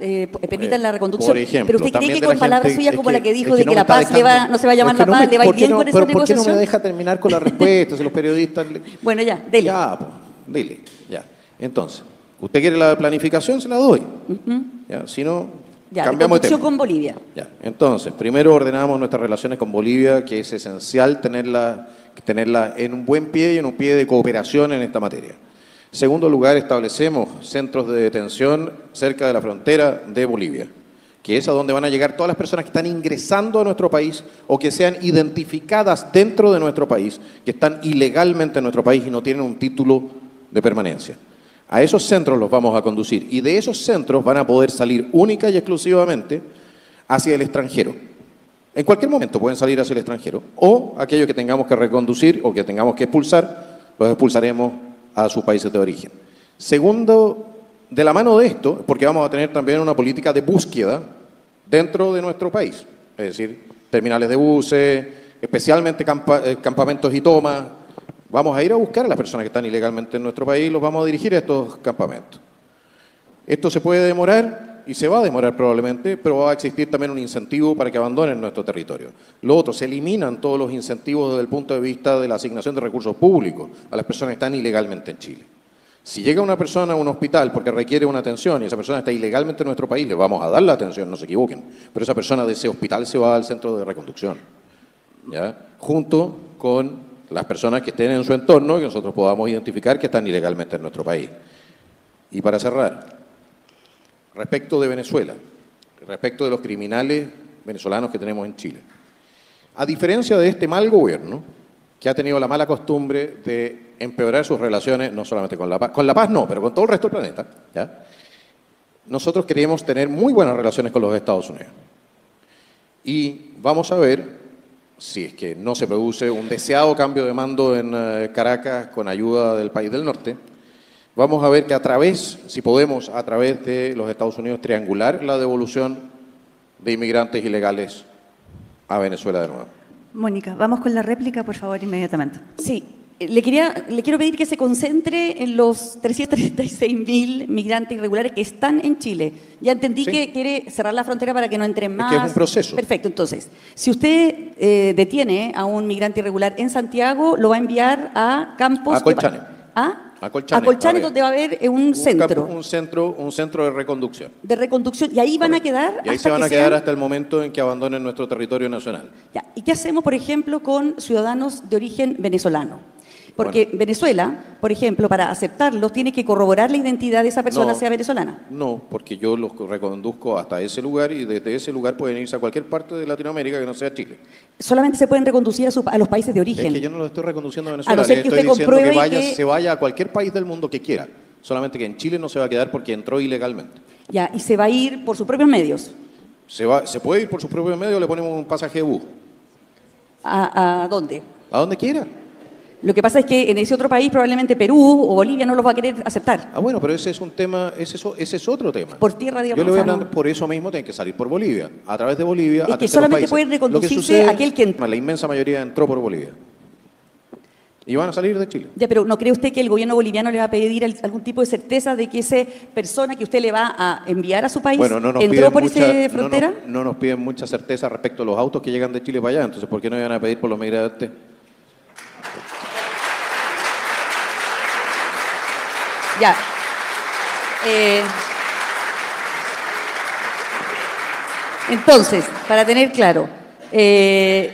permitan la reconducción. Por ejemplo, pero usted cree que con palabras suyas como la que dijo es de que La Paz no se va a llamar La Paz, ¿le va a ir bien con esa negociación? ¿Por qué no me deja terminar con la respuesta si los periodistas... Bueno, ya, dele. Ya, pues, dele, ya. Entonces, ¿usted quiere la planificación? Se la doy. Ya, si no, Ya, cambiamos de reconducción tema. con Bolivia. Ya. Entonces, primero ordenamos nuestras relaciones con Bolivia, que es esencial tenerla en un buen pie y en un pie de cooperación en esta materia. Segundo lugar, establecemos centros de detención cerca de la frontera de Bolivia, que es a donde van a llegar todas las personas que están ingresando a nuestro país o que sean identificadas dentro de nuestro país, que están ilegalmente en nuestro país y no tienen un título de permanencia. A esos centros los vamos a conducir y de esos centros van a poder salir única y exclusivamente hacia el extranjero. En cualquier momento pueden salir hacia el extranjero o aquellos que tengamos que reconducir o que tengamos que expulsar, los expulsaremos a sus países de origen. Segundo, de la mano de esto, porque vamos a tener también una política de búsqueda dentro de nuestro país, es decir, terminales de buses, especialmente campamentos y tomas. Vamos a ir a buscar a las personas que están ilegalmente en nuestro país y los vamos a dirigir a estos campamentos. Esto se puede demorar y se va a demorar probablemente, pero va a existir también un incentivo para que abandonen nuestro territorio. Lo otro, se eliminan todos los incentivos desde el punto de vista de la asignación de recursos públicos a las personas que están ilegalmente en Chile. Si llega una persona a un hospital porque requiere una atención y esa persona está ilegalmente en nuestro país, le vamos a dar la atención, no se equivoquen, pero esa persona de ese hospital se va al centro de reconducción, ¿ya? Junto con las personas que estén en su entorno y que nosotros podamos identificar que están ilegalmente en nuestro país. Y para cerrar, respecto de Venezuela, respecto de los criminales venezolanos que tenemos en Chile, a diferencia de este mal gobierno, que ha tenido la mala costumbre de empeorar sus relaciones, no solamente con La Paz no, pero con todo el resto del planeta, ¿ya? Nosotros queremos tener muy buenas relaciones con los Estados Unidos. Y vamos a ver si es que no se produce un deseado cambio de mando en Caracas con ayuda del país del norte, vamos a ver que si podemos, a través de los Estados Unidos, triangular la devolución de inmigrantes ilegales a Venezuela de nuevo. Mónica, vamos con la réplica, por favor, inmediatamente. Sí, le quiero pedir que se concentre en los 336.000 migrantes irregulares que están en Chile. Ya entendí Sí. que quiere cerrar la frontera para que no entren más. Es que es un proceso. Perfecto, entonces, si usted detiene a un migrante irregular en Santiago, lo va a enviar a campos... A Colchane. A Colchane, Colchane, donde va a haber un centro Un centro de reconducción. de reconducción. Y ahí van a quedar... Y ahí se van a quedar hasta el momento en que abandonen nuestro territorio nacional. Ya. ¿Y qué hacemos, por ejemplo, con ciudadanos de origen venezolano? Porque Venezuela, por ejemplo, para aceptarlos, tiene que corroborar la identidad de esa persona, No. sea venezolana. No, porque yo los reconduzco hasta ese lugar y desde ese lugar pueden irse a cualquier parte de Latinoamérica que no sea Chile. Solamente se pueden reconducir a los países de origen. Es que yo no lo estoy reconduciendo a Venezuela, no ser le que estoy usted diciendo compruebe que que- se vaya a cualquier país del mundo que quiera, solamente que en Chile no se va a quedar porque entró ilegalmente. Ya, y se va a ir por sus propios medios. Se puede ir por sus propios medios, le ponemos un pasaje de bus, ¿A dónde? a donde quiera. Lo que pasa es que en ese otro país, probablemente Perú o Bolivia, no los va a querer aceptar. Ah, bueno, pero ese es un tema, ese es otro tema. Por tierra, digamos. Yo le voy a o sea, hablar, no. por eso mismo tienen que salir por Bolivia, a través de Bolivia, Es a que terceros solamente países. puede Lo que reconducirse sucede, aquel que la inmensa mayoría entró por Bolivia. Y van a salir de Chile. Ya, pero ¿no cree usted que el gobierno boliviano le va a pedir algún tipo de certeza de que esa persona que usted le va a enviar a su país Bueno, no nos entró piden por mucha, esa frontera? no nos piden mucha certeza respecto a los autos que llegan de Chile para allá, entonces ¿por qué no iban a pedir por los migrantes? Ya. Entonces, para tener claro,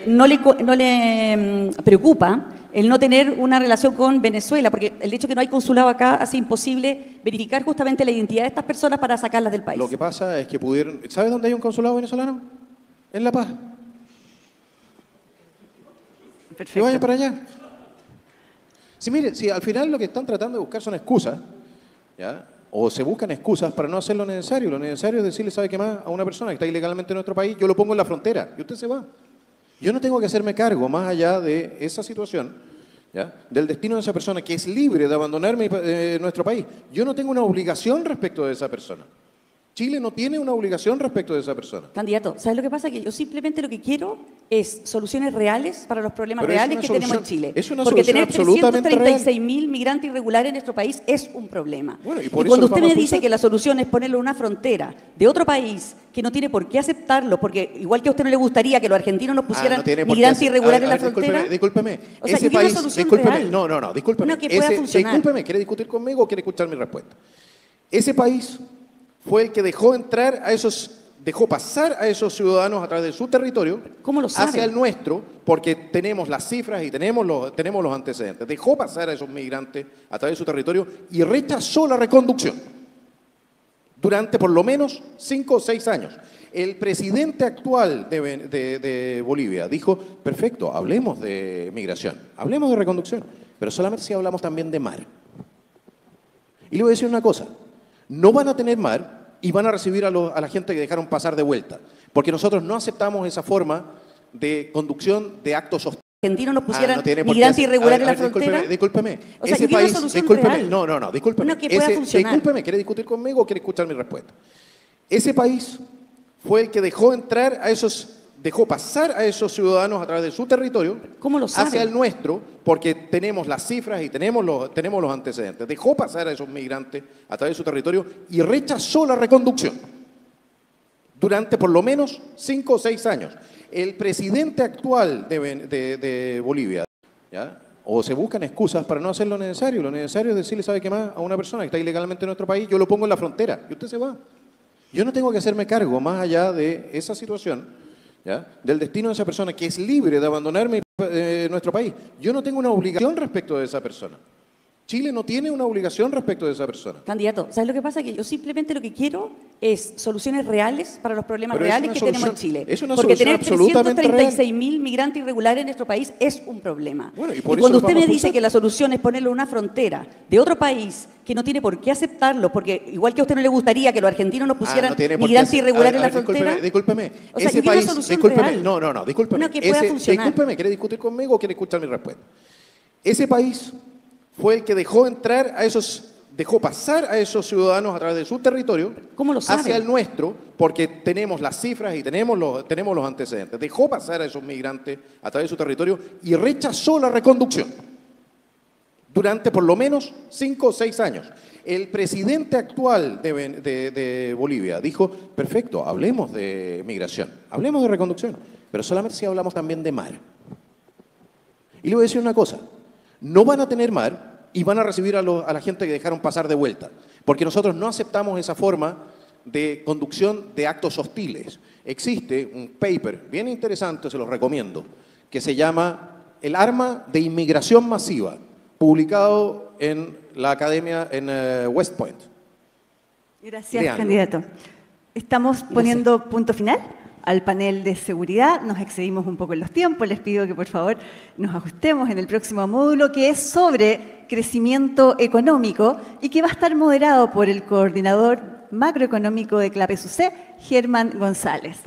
no le preocupa el no tener una relación con Venezuela, porque el hecho de que no hay consulado acá hace imposible verificar justamente la identidad de estas personas para sacarlas del país. Lo que pasa es que pudieron... ¿Sabes dónde hay un consulado venezolano? En La Paz. Que vayan para allá. Sí, mire, si al final lo que están tratando de buscar son excusas, ¿ya? O se buscan excusas para no hacer lo necesario. Lo necesario es decirle, ¿sabe qué más? A una persona que está ilegalmente en nuestro país, yo lo pongo en la frontera y usted se va. Yo no tengo que hacerme cargo, más allá de esa situación, ¿ya? Del destino de esa persona que es libre de abandonar nuestro país. Yo no tengo una obligación respecto de esa persona. Chile no tiene una obligación respecto de esa persona. Candidato, ¿sabes lo que pasa? Que yo simplemente lo que quiero es soluciones reales para los problemas Pero es reales una que tenemos en solución- Chile. es una Porque solución tener absolutamente 336.000 migrantes irregulares en nuestro país es un problema. Bueno, y y por eso cuando los usted vamos me a dice expulsar. que la solución es ponerlo en una frontera de otro país que no tiene por qué aceptarlo, porque igual que a usted no le gustaría que los argentinos nos pusieran no tiene por qué migrantes hacer- irregulares a ver, en la frontera. Discúlpeme. O sea, Ese yo quiero una país, solución discúlpeme. real. No, discúlpeme. Una que pueda funcionar. Discúlpeme, ¿quiere discutir conmigo o quiere escuchar mi respuesta? Ese país fue el que dejó entrar a esos dejó pasar a esos ciudadanos a través de su territorio ¿Cómo lo sabe? hacia el nuestro, porque tenemos las cifras y tenemos los antecedentes. Dejó pasar a esos migrantes a través de su territorio y rechazó la reconducción durante por lo menos 5 o 6 años. El presidente actual de Bolivia dijo, perfecto, hablemos de migración, hablemos de reconducción, pero solamente si hablamos también de mar. Y le voy a decir una cosa, no van a tener mar y van a recibir a la gente que dejaron pasar de vuelta, porque nosotros no aceptamos esa forma de conducción de actos hostiles. ¿Argentinos nos pusieran no tiene por qué migrante hacer- irregular en la discúlpeme, frontera? Discúlpeme. O sea, Ese yo quiero una país, solución discúlpeme, real. no, discúlpeme. Una que pueda funcionar. Discúlpeme, ¿quiere discutir conmigo o quiere escuchar mi respuesta? Ese país fue el que dejó pasar a esos ciudadanos a través de su territorio ¿Cómo lo sabe? hacia el nuestro, porque tenemos las cifras y tenemos los antecedentes. Dejó pasar a esos migrantes a través de su territorio y rechazó la reconducción durante por lo menos 5 o 6 años. El presidente actual de Bolivia, ¿ya? O se buscan excusas para no hacer lo necesario. Lo necesario es decirle, ¿sabe qué más? A una persona que está ilegalmente en nuestro país, yo lo pongo en la frontera y usted se va. Yo no tengo que hacerme cargo, más allá de esa situación, ¿ya? Del destino de esa persona que es libre de abandonar nuestro país. Yo no tengo una obligación respecto de esa persona. Chile no tiene una obligación respecto de esa persona. Candidato, ¿sabes lo que pasa? Que yo simplemente lo que quiero es soluciones reales para los problemas Pero es reales una que tenemos en solución- Chile. es una Porque solución tener absolutamente 336.000 migrantes irregulares en nuestro país es un problema. Bueno, y y por eso cuando lo usted vamos me a dice impulsar. que la solución es ponerlo en una frontera de otro país que no tiene por qué aceptarlo, porque igual que a usted no le gustaría que los argentinos nos pusieran no tiene por qué migrantes hacer- irregulares a en la ver, frontera. Discúlpeme. O sea, Ese yo quiero una país, solución discúlpeme. real. No, discúlpeme. Una que pueda funcionar. Discúlpeme, ¿quiere discutir conmigo o quiere escuchar mi respuesta? Ese país fue el que dejó pasar a esos ciudadanos a través de su territorio ¿Cómo lo sabe? hacia el nuestro, porque tenemos las cifras y tenemos los antecedentes. Dejó pasar a esos migrantes a través de su territorio y rechazó la reconducción durante por lo menos 5 o 6 años. El presidente actual de Bolivia dijo, perfecto, hablemos de migración, hablemos de reconducción, pero solamente si hablamos también de mar. Y le voy a decir una cosa, no van a tener mar y van a recibir a la gente que dejaron pasar de vuelta, porque nosotros no aceptamos esa forma de conducción de actos hostiles. Existe un paper bien interesante, se los recomiendo, que se llama El arma de inmigración masiva, publicado en la academia en West Point. Gracias, Léanlo. candidato. Estamos poniendo punto final al panel de seguridad. Nos excedimos un poco en los tiempos. Les pido que por favor nos ajustemos en el próximo módulo, que es sobre crecimiento económico y que va a estar moderado por el coordinador macroeconómico de CLAPES-UC, Germán González.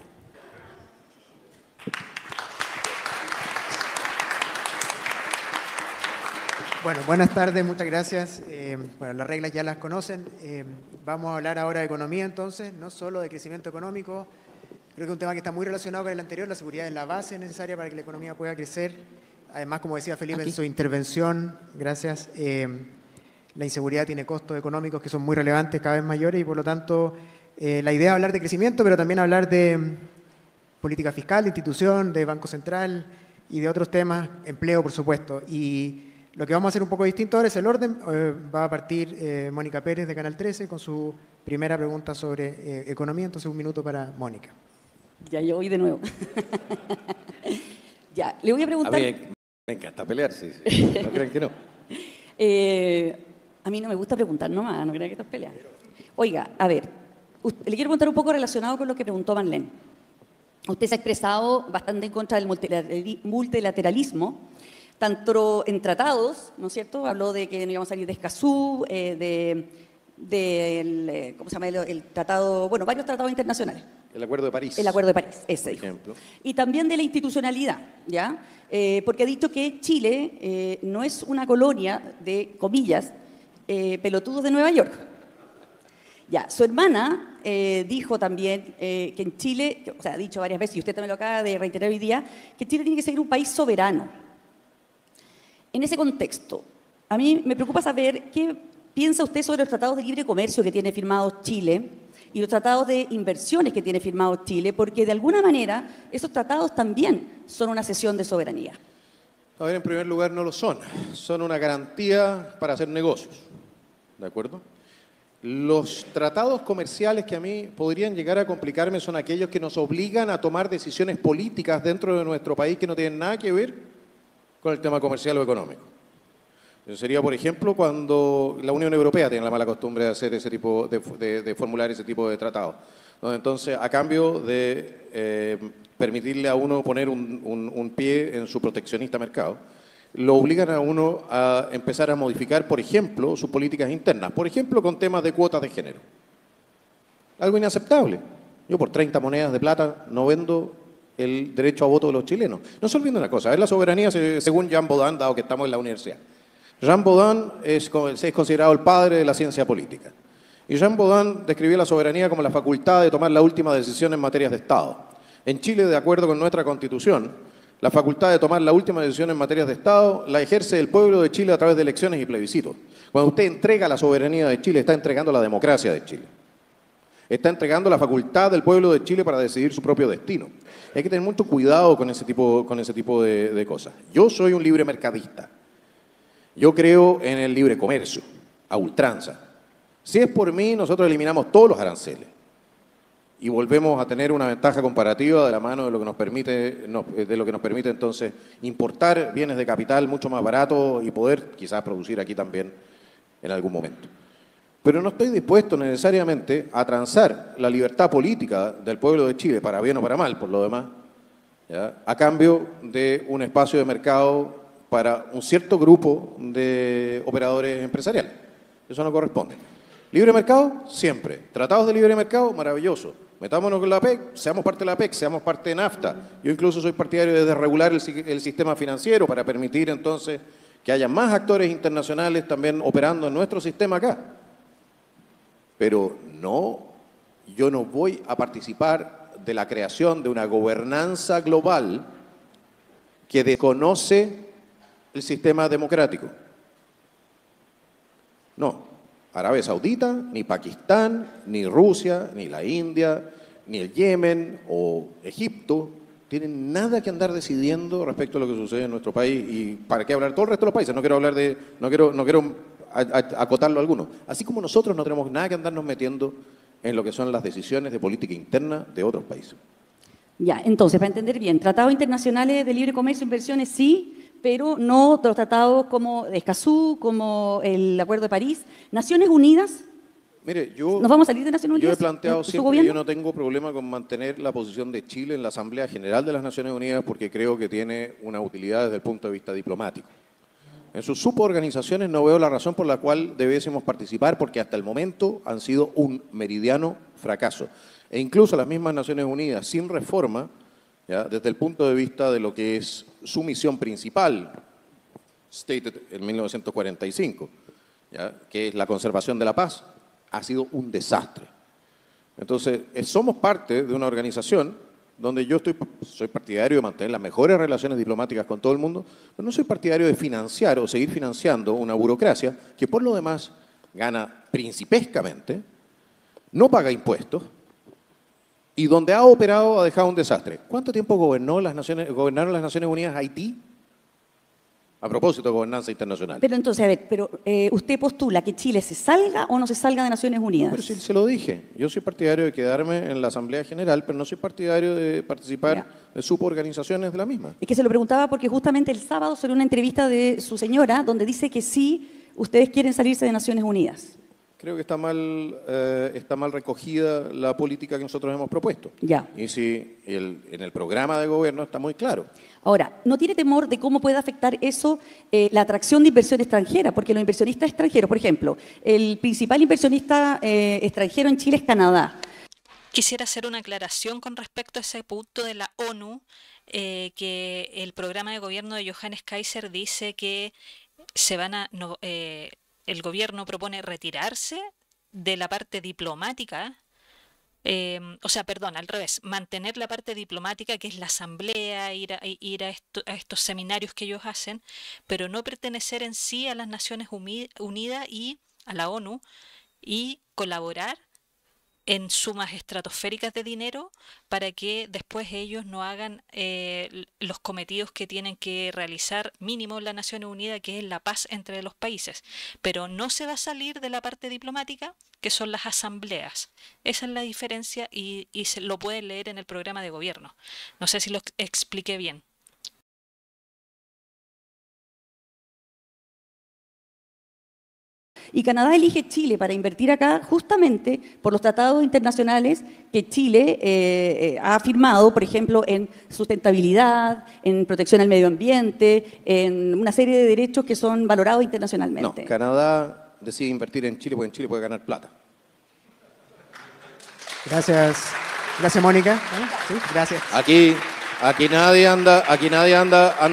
Bueno, buenas tardes, muchas gracias. Bueno, las reglas ya las conocen. Vamos a hablar ahora de economía entonces, no solo de crecimiento económico. Creo que es un tema que está muy relacionado con el anterior. La seguridad es la base necesaria para que la economía pueda crecer. Además, como decía Felipe en su intervención, gracias, la inseguridad tiene costos económicos que son muy relevantes, cada vez mayores, y por lo tanto la idea es hablar de crecimiento, pero también hablar de política fiscal, de institución, de Banco Central y de otros temas, empleo, por supuesto. Y lo que vamos a hacer un poco distinto ahora es el orden. Va a partir Mónica Pérez de Canal 13 con su primera pregunta sobre economía. Entonces, 1 minuto para Mónica. Ya, yo voy de nuevo. Ya, le voy a preguntar... A mí me encanta pelear, sí. No crean que no. A mí no me gusta preguntar nomás, no crean que esto es pelea. Oiga, a ver, le quiero preguntar un poco relacionado con lo que preguntó Marlene. Usted se ha expresado bastante en contra del multilateralismo, tanto en tratados, ¿no es cierto? Habló de que no íbamos a salir de Escazú, ¿cómo se llama? El tratado, bueno, varios tratados internacionales. El Acuerdo de París. El Acuerdo de París, ese dijo. Ejemplo. Y también de la institucionalidad, ¿ya? Porque ha dicho que Chile no es una colonia de, comillas, pelotudos de Nueva York. Ya, su hermana dijo también que en Chile, o sea, ha dicho varias veces, y usted también lo acaba de reiterar hoy día, que Chile tiene que ser un país soberano. En ese contexto, a mí me preocupa saber qué piensa usted sobre los tratados de libre comercio que tiene firmados Chile y los tratados de inversiones que tiene firmados Chile, porque de alguna manera esos tratados también son una cesión de soberanía. A ver, en primer lugar, no lo son. Son una garantía para hacer negocios. ¿De acuerdo? Los tratados comerciales que a mí podrían llegar a complicarme son aquellos que nos obligan a tomar decisiones políticas dentro de nuestro país que no tienen nada que ver con el tema comercial o económico. Eso sería, por ejemplo, cuando la Unión Europea tiene la mala costumbre de hacer ese tipo de formular ese tipo de tratados. Entonces, a cambio de permitirle a uno poner un pie en su proteccionista mercado, lo obligan a uno a empezar a modificar, por ejemplo, sus políticas internas, por ejemplo, con temas de cuotas de género. Algo inaceptable. Yo por 30 monedas de plata no vendo el derecho a voto de los chilenos. No se olviden una cosa, es la soberanía según Jean Baudin, dado que estamos en la universidad. Jean Baudin es considerado el padre de la ciencia política. Y Jean Baudin describió la soberanía como la facultad de tomar la última decisión en materias de Estado. En Chile, de acuerdo con nuestra Constitución, la facultad de tomar la última decisión en materias de Estado la ejerce el pueblo de Chile a través de elecciones y plebiscitos. Cuando usted entrega la soberanía de Chile, está entregando la democracia de Chile. Está entregando la facultad del pueblo de Chile para decidir su propio destino. Hay que tener mucho cuidado con ese tipo de cosas. Yo soy un libre mercadista. Yo creo en el libre comercio, a ultranza. Si es por mí, nosotros eliminamos todos los aranceles y volvemos a tener una ventaja comparativa de la mano de lo que nos permite entonces importar bienes de capital mucho más baratos y poder quizás producir aquí también en algún momento. Pero no estoy dispuesto necesariamente a transar la libertad política del pueblo de Chile, para bien o para mal, por lo demás, ¿ya?, a cambio de un espacio de mercado para un cierto grupo de operadores empresariales. Eso no corresponde. Libre mercado, siempre. Tratados de libre mercado, maravilloso. Metámonos con la PEC, seamos parte de la PEC, seamos parte de NAFTA. Yo incluso soy partidario de desregular el sistema financiero para permitir entonces que haya más actores internacionales también operando en nuestro sistema acá. Pero no, yo no voy a participar de la creación de una gobernanza global que desconoce el sistema democrático. No. Arabia Saudita, ni Pakistán, ni Rusia, ni la India, ni el Yemen o Egipto tienen nada que andar decidiendo respecto a lo que sucede en nuestro país. ¿Y para qué hablar todo el resto de los países? No quiero acotarlo a alguno. Así como nosotros no tenemos nada que andarnos metiendo en lo que son las decisiones de política interna de otros países. Ya, entonces, para entender bien, tratados internacionales de libre comercio e inversiones sí, pero no otros tratados como de Escazú, como el Acuerdo de París. Naciones Unidas. Mire, ¿Nos vamos a salir de Naciones Unidas? Yo he planteado siempre que yo no tengo problema con mantener la posición de Chile en la Asamblea General de las Naciones Unidas porque creo que tiene una utilidad desde el punto de vista diplomático. En sus suborganizaciones no veo la razón por la cual debiésemos participar porque hasta el momento han sido un meridiano fracaso. E incluso las mismas Naciones Unidas, sin reforma, ¿ya?, desde el punto de vista de lo que es su misión principal, stated en 1945, ¿ya?, que es la conservación de la paz, ha sido un desastre. Entonces, somos parte de una organización donde yo soy partidario de mantener las mejores relaciones diplomáticas con todo el mundo, pero no soy partidario de financiar o seguir financiando una burocracia que por lo demás gana principescamente, no paga impuestos, y donde ha operado ha dejado un desastre. ¿Cuánto tiempo gobernaron las Naciones Unidas Haití? A propósito de gobernanza internacional. Pero entonces, a ver, ¿usted postula que Chile se salga o no se salga de Naciones Unidas? No, pero sí se lo dije. Yo soy partidario de quedarme en la Asamblea General, pero no soy partidario de participar de suborganizaciones de la misma. Es que se lo preguntaba porque justamente el sábado salió una entrevista de su señora donde dice que sí, ustedes quieren salirse de Naciones Unidas. Creo que está mal recogida la política que nosotros hemos propuesto. Ya. Y si en el programa de gobierno está muy claro. Ahora, ¿no tiene temor de cómo puede afectar eso la atracción de inversión extranjera? Porque los inversionistas extranjeros, por ejemplo, el principal inversionista extranjero en Chile es Canadá. Quisiera hacer una aclaración con respecto a ese punto de la ONU, que el programa de gobierno de Johannes Kaiser dice que el gobierno propone retirarse de la parte diplomática, al revés, mantener la parte diplomática que es la asamblea, ir a estos seminarios que ellos hacen, pero no pertenecer en sí a las Naciones Unidas y a la ONU y colaborar en sumas estratosféricas de dinero para que después ellos no hagan los cometidos que tienen que realizar mínimo la Naciones Unidas, que es la paz entre los países. Pero no se va a salir de la parte diplomática, que son las asambleas. Esa es la diferencia y se lo pueden leer en el programa de gobierno. No sé si lo expliqué bien. Y Canadá elige Chile para invertir acá justamente por los tratados internacionales que Chile ha firmado, por ejemplo, en sustentabilidad, en protección al medio ambiente, en una serie de derechos que son valorados internacionalmente. No, Canadá decide invertir en Chile porque en Chile puede ganar plata. Gracias. Gracias, Mónica. Sí, gracias. Aquí nadie anda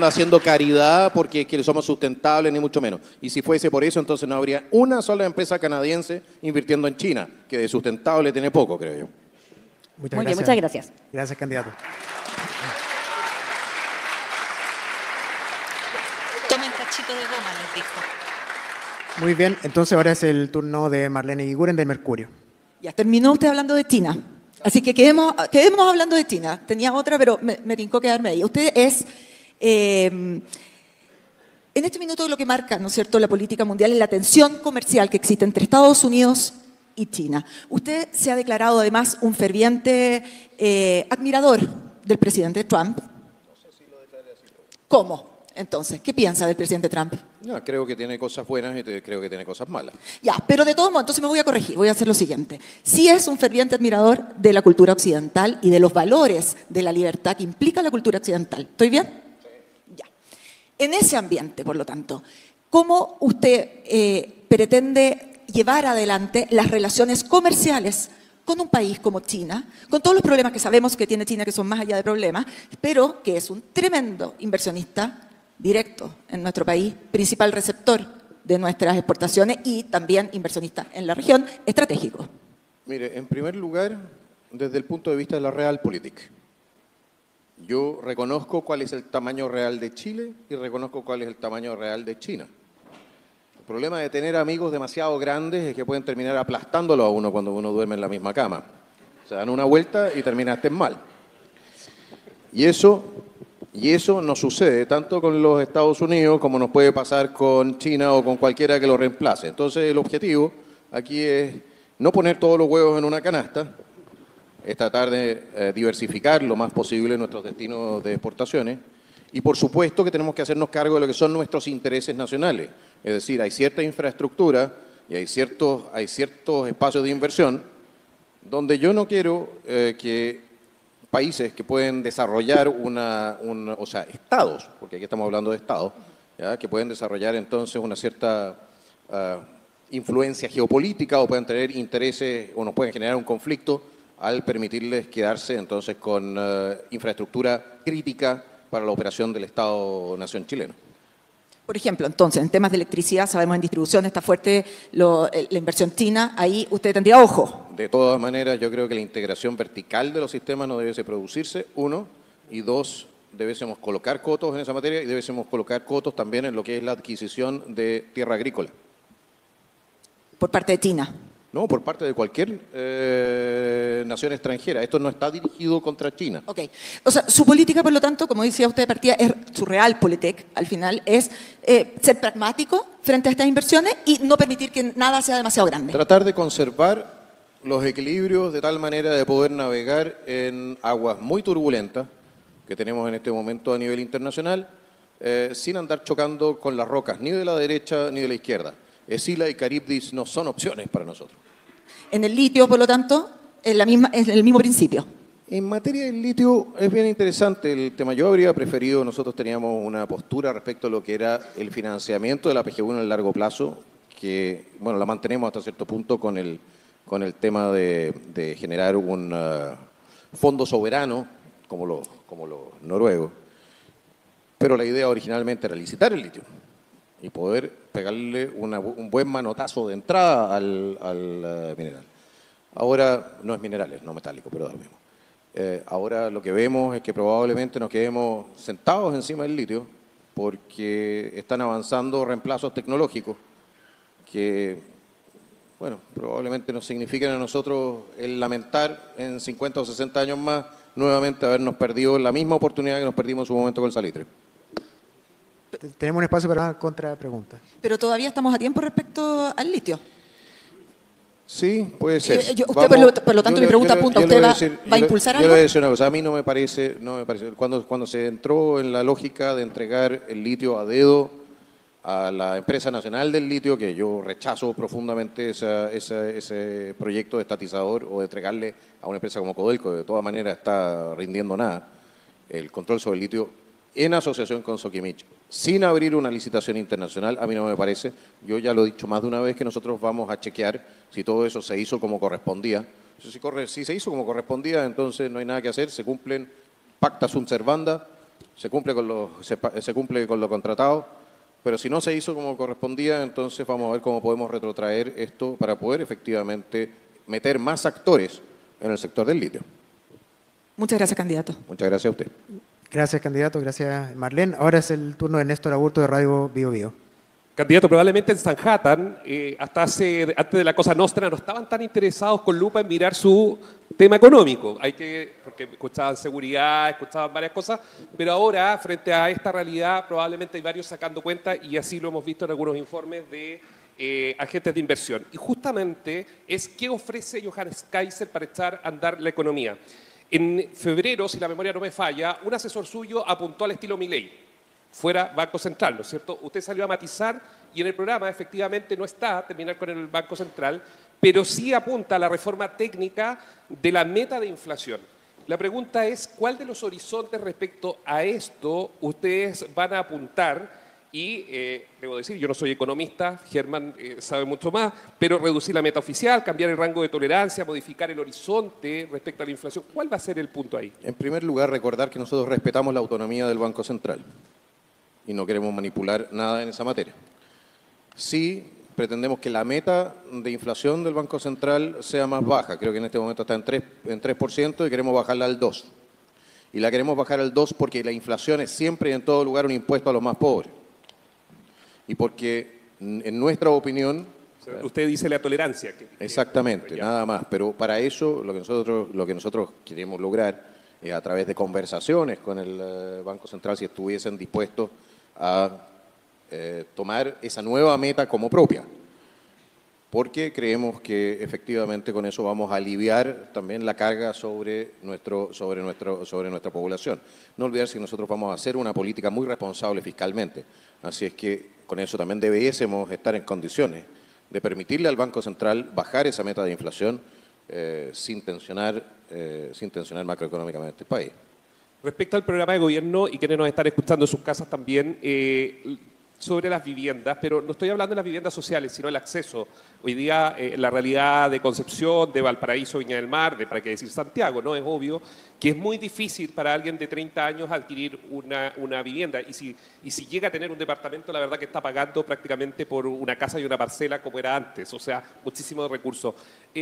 haciendo caridad porque es que somos sustentables, ni mucho menos. Y si fuese por eso, entonces no habría una sola empresa canadiense invirtiendo en China, que de sustentable tiene poco, creo yo. Muy bien, muchas gracias. Gracias, candidato. Tomen cachito de goma, les dijo. Muy bien, entonces ahora es el turno de Marlene Guiguren del Mercurio. Ya terminó usted hablando de China. Así que quedémonos hablando de China. Tenía otra, pero me tincó quedarme ahí. Usted es, en este minuto lo que marca, ¿no es cierto?, la política mundial es la tensión comercial que existe entre Estados Unidos y China. Usted se ha declarado además un ferviente admirador del presidente Trump. No sé si lo declaré así. ¿Cómo? Entonces, ¿qué piensa del presidente Trump? No, creo que tiene cosas buenas y creo que tiene cosas malas. Ya, pero de todos modos, entonces me voy a corregir, voy a hacer lo siguiente. Sí es un ferviente admirador de la cultura occidental y de los valores de la libertad que implica la cultura occidental. ¿Estoy bien? Sí. Ya. En ese ambiente, por lo tanto, ¿cómo usted pretende llevar adelante las relaciones comerciales con un país como China, con todos los problemas que sabemos que tiene China, que son más allá de problemas, pero que es un tremendo inversionista directo en nuestro país, principal receptor de nuestras exportaciones y también inversionista en la región, estratégico? Mire, en primer lugar, desde el punto de vista de la realpolitik, yo reconozco cuál es el tamaño real de Chile y reconozco cuál es el tamaño real de China. El problema de tener amigos demasiado grandes es que pueden terminar aplastándolo a uno cuando uno duerme en la misma cama. Se dan una vuelta y terminaste mal. Y eso no sucede tanto con los Estados Unidos como nos puede pasar con China o con cualquiera que lo reemplace. Entonces el objetivo aquí es no poner todos los huevos en una canasta, es tratar de diversificar lo más posible nuestros destinos de exportaciones y por supuesto que tenemos que hacernos cargo de lo que son nuestros intereses nacionales. Es decir, hay cierta infraestructura y hay ciertos espacios de inversión donde yo no quiero que países que pueden desarrollar o sea, estados, porque aquí estamos hablando de estados, ¿ya?, que pueden desarrollar entonces una cierta influencia geopolítica o pueden tener intereses o nos pueden generar un conflicto al permitirles quedarse entonces con infraestructura crítica para la operación del Estado-Nación chileno. Por ejemplo, entonces, en temas de electricidad, sabemos en distribución está fuerte la inversión china, ahí usted tendría ojo. De todas maneras, yo creo que la integración vertical de los sistemas no debe producirse, uno, y dos, debemos colocar cotos en esa materia y debemos colocar cotos también en lo que es la adquisición de tierra agrícola. Por parte de China. No, por parte de cualquier nación extranjera. Esto no está dirigido contra China. Ok. O sea, su política, por lo tanto, como decía usted de partida, su realpolitik, al final, es ser pragmático frente a estas inversiones y no permitir que nada sea demasiado grande. Tratar de conservar los equilibrios de tal manera de poder navegar en aguas muy turbulentas que tenemos en este momento a nivel internacional, sin andar chocando con las rocas ni de la derecha ni de la izquierda. Escila y Caribdis no son opciones para nosotros. En el litio, por lo tanto, es el mismo principio. En materia del litio es bien interesante el tema. Yo habría preferido, nosotros teníamos una postura respecto a lo que era el financiamiento de la PGU en el largo plazo, que, bueno, la mantenemos hasta cierto punto con el tema de generar un fondo soberano, como los noruegos. Pero la idea originalmente era licitar el litio y poder pegarle un buen manotazo de entrada al mineral. Ahora, no es mineral, es no metálico, pero da lo mismo. Ahora lo que vemos es que probablemente nos quedemos sentados encima del litio porque están avanzando reemplazos tecnológicos que bueno, probablemente nos signifiquen a nosotros el lamentar en 50 o 60 años más nuevamente habernos perdido la misma oportunidad que nos perdimos en su momento con el salitre. Tenemos un espacio para una contrapregunta. Pero todavía estamos a tiempo respecto al litio. Sí, puede ser. Usted, por lo tanto, mi pregunta apunta, ¿usted va a impulsar algo? Yo le voy a decir una cosa, a mí no me parece, cuando se entró en la lógica de entregar el litio a dedo a la empresa nacional del litio, que yo rechazo profundamente ese proyecto estatizador o de entregarle a una empresa como Codelco, que de todas maneras está rindiendo nada, el control sobre el litio en asociación con Sokimich, sin abrir una licitación internacional, a mí no me parece. Yo ya lo he dicho más de una vez que nosotros vamos a chequear si todo eso se hizo como correspondía. Si se hizo como correspondía, entonces no hay nada que hacer, se cumplen pacta sunt servanda, se cumple con lo contratado, pero si no se hizo como correspondía, entonces vamos a ver cómo podemos retrotraer esto para poder efectivamente meter más actores en el sector del litio. Muchas gracias, candidato. Muchas gracias a usted. Gracias, candidato. Gracias, Marlene. Ahora es el turno de Néstor Aburto de Radio Bio Bio. Candidato, probablemente en Sanhattan, antes de la Cosa Nostra, no estaban tan interesados con lupa en mirar su tema económico. Porque escuchaban seguridad, escuchaban varias cosas, pero ahora, frente a esta realidad, probablemente hay varios sacando cuenta, y así lo hemos visto en algunos informes de agentes de inversión. Y justamente es qué ofrece Johannes Kaiser para echar a andar la economía. En febrero, si la memoria no me falla, un asesor suyo apuntó al estilo Milei, fuera Banco Central, ¿no es cierto? Usted salió a matizar y en el programa efectivamente no está terminar con el Banco Central, pero sí apunta a la reforma técnica de la meta de inflación. La pregunta es, ¿cuál de los horizontes respecto a esto ustedes van a apuntar? Y debo decir, yo no soy economista, Germán sabe mucho más, pero reducir la meta oficial, cambiar el rango de tolerancia, modificar el horizonte respecto a la inflación. ¿Cuál va a ser el punto ahí? En primer lugar, recordar que nosotros respetamos la autonomía del Banco Central y no queremos manipular nada en esa materia. Sí, pretendemos que la meta de inflación del Banco Central sea más baja. Creo que en este momento está en 3% y queremos bajarla al 2%. Y la queremos bajar al 2% porque la inflación es siempre y en todo lugar un impuesto a los más pobres. Y porque, en nuestra opinión... Usted dice la tolerancia. Exactamente, nada más. Pero para eso lo que nosotros queremos lograr es a través de conversaciones con el Banco Central, si estuviesen dispuestos a tomar esa nueva meta como propia. Porque creemos que efectivamente con eso vamos a aliviar también la carga sobre nuestra población. No olvidarse que nosotros vamos a hacer una política muy responsable fiscalmente. Así es que con eso también debiésemos estar en condiciones de permitirle al Banco Central bajar esa meta de inflación sin tensionar macroeconómicamente el país. Respecto al programa de gobierno, y quienes nos están escuchando en sus casas también, sobre las viviendas, pero no estoy hablando de las viviendas sociales, sino el acceso. Hoy día la realidad de Concepción, de Valparaíso, Viña del Mar, de para qué decir Santiago, ¿no? Es obvio que es muy difícil para alguien de 30 años adquirir una vivienda y si llega a tener un departamento, la verdad que está pagando prácticamente por una casa y una parcela como era antes, o sea, muchísimos recursos.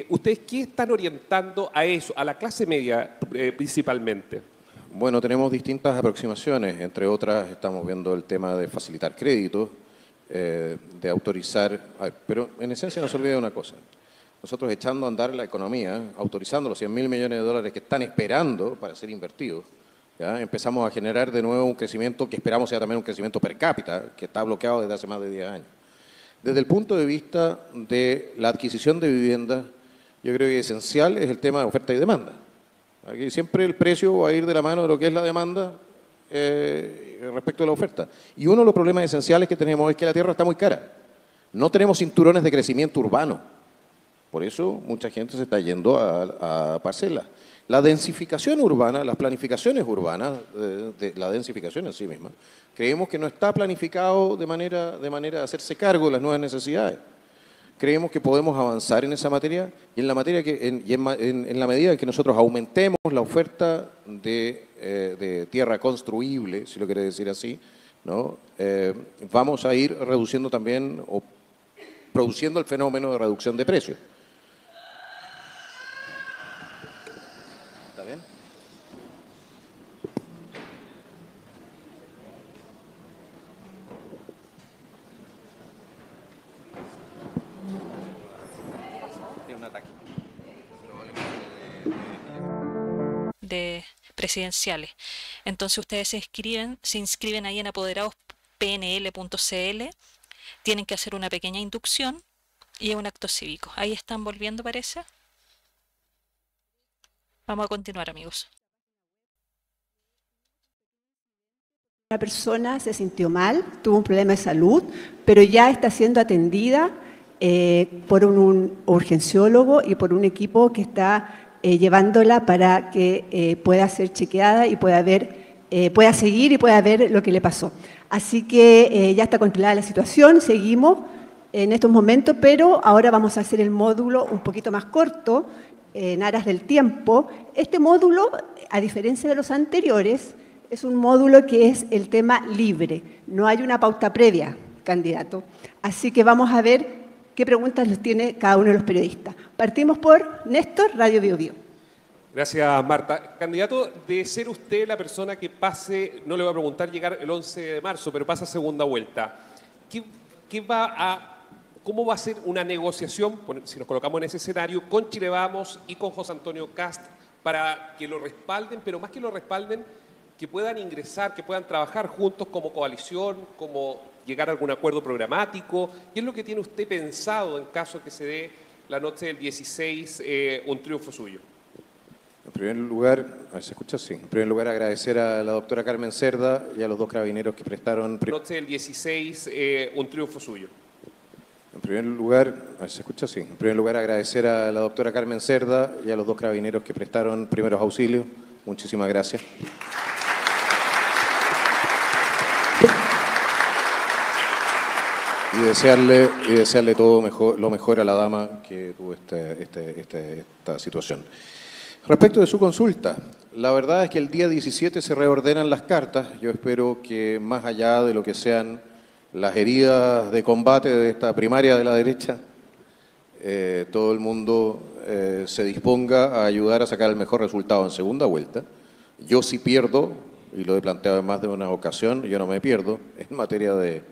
¿Ustedes qué están orientando a eso, a la clase media principalmente? Bueno, tenemos distintas aproximaciones, entre otras estamos viendo el tema de facilitar créditos, de autorizar, pero en esencia no se olvide una cosa, nosotros echando a andar la economía, autorizando los 100.000 millones de dólares que están esperando para ser invertidos, ¿ya? Empezamos a generar de nuevo un crecimiento que esperamos sea también un crecimiento per cápita, que está bloqueado desde hace más de 10 años. Desde el punto de vista de la adquisición de viviendas, yo creo que esencial es el tema de oferta y demanda. Aquí siempre el precio va a ir de la mano de lo que es la demanda respecto a la oferta. Y uno de los problemas esenciales que tenemos es que la tierra está muy cara. No tenemos cinturones de crecimiento urbano. Por eso mucha gente se está yendo a parcelas. La densificación urbana, las planificaciones urbanas, la densificación en sí misma, creemos que no está planificado de manera de hacerse cargo de las nuevas necesidades. Creemos que podemos avanzar en esa materia y en la medida en que nosotros aumentemos la oferta de tierra construible, si lo quiere decir así, ¿no? Vamos a ir reduciendo también o produciendo el fenómeno de reducción de precios. ¿Está bien? presidenciales. Entonces ustedes se inscriben ahí en apoderadospnl.cl, tienen que hacer una pequeña inducción y es un acto cívico. Ahí están volviendo, parece. Vamos a continuar, amigos. Una persona se sintió mal, tuvo un problema de salud, pero ya está siendo atendida por un urgenciólogo y por un equipo que está llevándola para que pueda ser chequeada y pueda seguir y pueda ver lo que le pasó. Así que ya está controlada la situación, seguimos en estos momentos, pero ahora vamos a hacer el módulo un poquito más corto, en aras del tiempo. Este módulo, a diferencia de los anteriores, es un módulo que es el tema libre. No hay una pauta previa, candidato. Así que vamos a ver qué preguntas les tiene cada uno de los periodistas. Partimos por Néstor, Radio Bio Bio. Gracias, Marta. Candidato, de ser usted la persona que pase, no le voy a preguntar llegar el 11 de marzo, pero pasa segunda vuelta, ¿cómo va a ser una negociación, si nos colocamos en ese escenario, con Chile Vamos y con José Antonio Kast para que lo respalden, pero más que lo respalden, que puedan ingresar, que puedan trabajar juntos como coalición, como llegar a algún acuerdo programático? ¿Qué es lo que tiene usted pensado en caso de que se dé la noche del 16 un triunfo suyo? En primer lugar, a ver, ¿se escucha? Sí. En primer lugar, agradecer a la doctora Carmen Cerda y a los dos carabineros que prestaron... Noche del 16 un triunfo suyo. En primer lugar, a ver, ¿se escucha? Sí. En primer lugar, agradecer a la doctora Carmen Cerda y a los dos carabineros que prestaron primeros auxilios. Muchísimas gracias. Y desearle todo lo mejor a la dama que tuvo esta situación. Respecto de su consulta, la verdad es que el día 17 se reordenan las cartas. Yo espero que más allá de lo que sean las heridas de combate de esta primaria de la derecha, todo el mundo se disponga a ayudar a sacar el mejor resultado en segunda vuelta. Yo sí pierdo, y lo he planteado en más de una ocasión, yo no me pierdo en materia de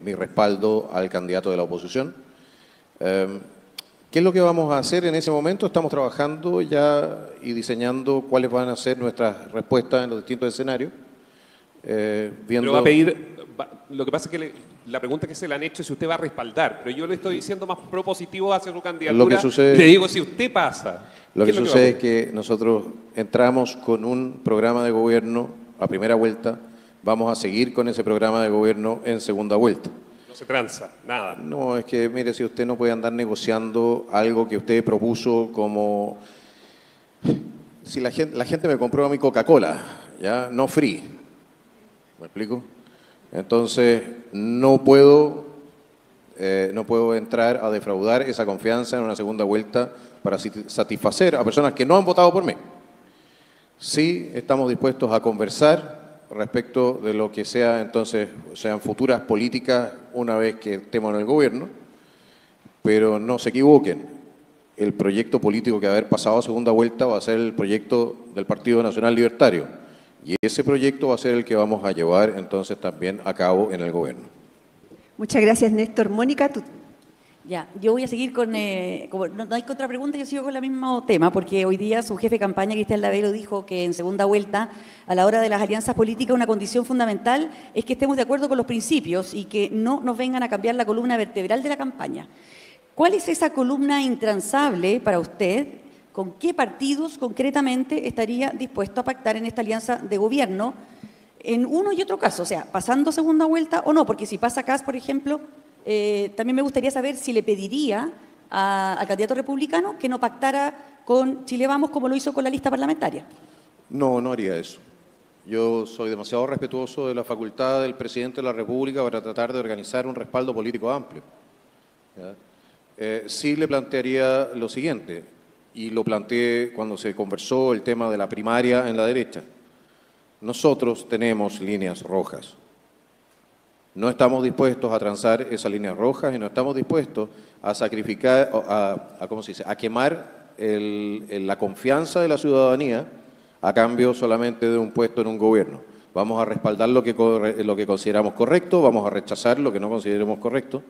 mi respaldo al candidato de la oposición. ¿Qué es lo que vamos a hacer en ese momento? Estamos trabajando ya y diseñando cuáles van a ser nuestras respuestas en los distintos escenarios. Pero va a pedir, lo que pasa es que la pregunta que se le han hecho es si usted va a respaldar, pero yo le estoy diciendo más propositivo hacia su candidatura. Lo que sucede, le digo si usted pasa. Lo que sucede es que nosotros entramos con un programa de gobierno a primera vuelta, vamos a seguir con ese programa de gobierno en segunda vuelta. No se tranza, nada. No, es que, mire, si usted no puede andar negociando algo que usted propuso como... Si la gente me compró a mi Coca-Cola, ¿ya? No free. ¿Me explico? Entonces, no puedo entrar a defraudar esa confianza en una segunda vuelta para satisfacer a personas que no han votado por mí. Sí, estamos dispuestos a conversar respecto de lo que sea, entonces, sean futuras políticas una vez que estemos en el gobierno, pero no se equivoquen, el proyecto político que va a haber pasado a segunda vuelta va a ser el proyecto del Partido Nacional Libertario, y ese proyecto va a ser el que vamos a llevar entonces también a cabo en el gobierno. Muchas gracias, Néstor. Mónica, tú... Ya, yo voy a seguir con, como no hay contrapregunta, yo sigo con el mismo tema, porque hoy día su jefe de campaña, Cristian Lavero, dijo que en segunda vuelta, a la hora de las alianzas políticas, una condición fundamental es que estemos de acuerdo con los principios y que no nos vengan a cambiar la columna vertebral de la campaña. ¿Cuál es esa columna intransable para usted? ¿Con qué partidos concretamente estaría dispuesto a pactar en esta alianza de gobierno en uno y otro caso? O sea, pasando segunda vuelta o no, porque si pasa Kast, por ejemplo... también me gustaría saber si le pediría al candidato republicano que no pactara con Chile Vamos como lo hizo con la lista parlamentaria. No, no haría eso. Yo soy demasiado respetuoso de la facultad del presidente de la República para tratar de organizar un respaldo político amplio. Sí le plantearía lo siguiente, y lo planteé cuando se conversó el tema de la primaria en la derecha. Nosotros tenemos líneas rojas. No estamos dispuestos a transar esas líneas rojas y no estamos dispuestos a sacrificar, ¿cómo se dice?, a quemar la confianza de la ciudadanía a cambio solamente de un puesto en un gobierno. Vamos a respaldar lo que consideramos correcto, vamos a rechazar lo que no consideremos correcto,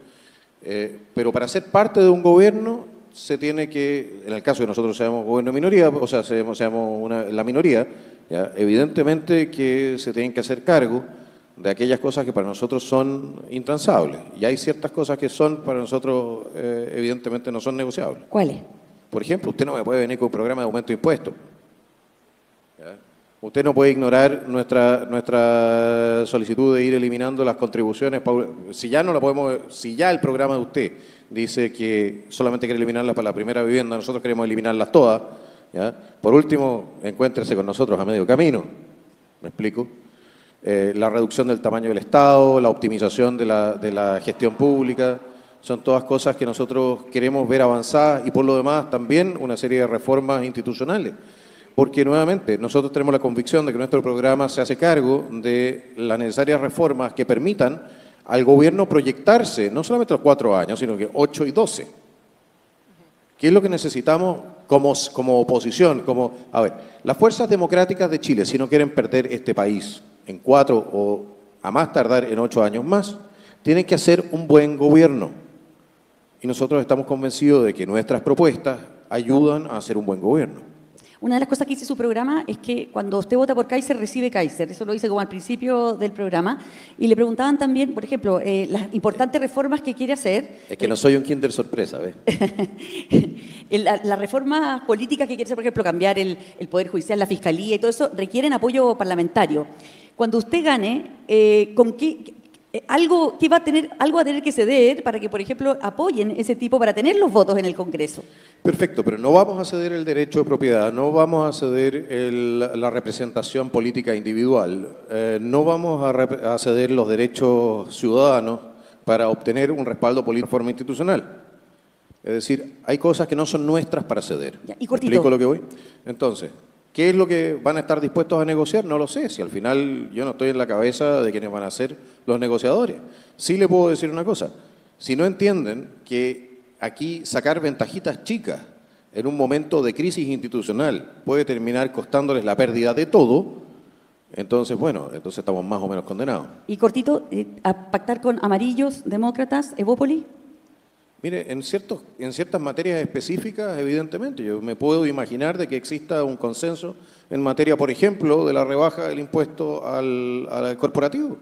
pero para ser parte de un gobierno se tiene que, en el caso de nosotros seamos gobierno de minoría, o sea, seamos la minoría, ¿ya? Evidentemente que se tienen que hacer cargo de aquellas cosas que para nosotros son intransables. Y hay ciertas cosas que son para nosotros, evidentemente, no son negociables. ¿Cuáles? Por ejemplo, usted no me puede venir con un programa de aumento de impuestos. ¿Ya? Usted no puede ignorar nuestra solicitud de ir eliminando las contribuciones. Si ya el programa de usted dice que solamente quiere eliminarlas para la primera vivienda, nosotros queremos eliminarlas todas, ¿ya? Por último, encuéntrese con nosotros a medio camino. ¿Me explico? La reducción del tamaño del Estado, la optimización de la gestión pública, son todas cosas que nosotros queremos ver avanzadas y por lo demás también una serie de reformas institucionales. Porque nuevamente nosotros tenemos la convicción de que nuestro programa se hace cargo de las necesarias reformas que permitan al gobierno proyectarse, no solamente los 4 años, sino que 8 y 12. ¿Qué es lo que necesitamos como oposición? A ver, las fuerzas democráticas de Chile, si no quieren perder este país en 4 o a más tardar en 8 años más, tienen que hacer un buen gobierno. Y nosotros estamos convencidos de que nuestras propuestas ayudan a hacer un buen gobierno. Una de las cosas que dice su programa es que cuando usted vota por Kaiser, recibe Kaiser. Eso lo dice como al principio del programa. Y le preguntaban también, por ejemplo, las importantes reformas que quiere hacer. Es que no soy un kinder sorpresa, ¿ves? Las reformas políticas que quiere hacer, por ejemplo, cambiar el Poder Judicial, la Fiscalía y todo eso, requieren apoyo parlamentario. Cuando usted gane, ¿con qué? Algo va a tener que ceder para que, por ejemplo, apoyen ese tipo para tener los votos en el Congreso. Perfecto, pero no vamos a ceder el derecho de propiedad, no vamos a ceder la representación política individual, no vamos a ceder los derechos ciudadanos para obtener un respaldo político de forma institucional. Es decir, hay cosas que no son nuestras para ceder. Ya, y cortito. ¿Explico lo que voy? Entonces, ¿qué es lo que van a estar dispuestos a negociar? No lo sé, si al final yo no estoy en la cabeza de quienes van a ser los negociadores. Sí le puedo decir una cosa, si no entienden que aquí sacar ventajitas chicas en un momento de crisis institucional puede terminar costándoles la pérdida de todo, entonces, bueno, entonces estamos más o menos condenados. Y cortito, a pactar con amarillos, demócratas, Evópoli. Mire, en ciertas materias específicas, evidentemente, yo me puedo imaginar de que exista un consenso en materia, por ejemplo, de la rebaja del impuesto al corporativo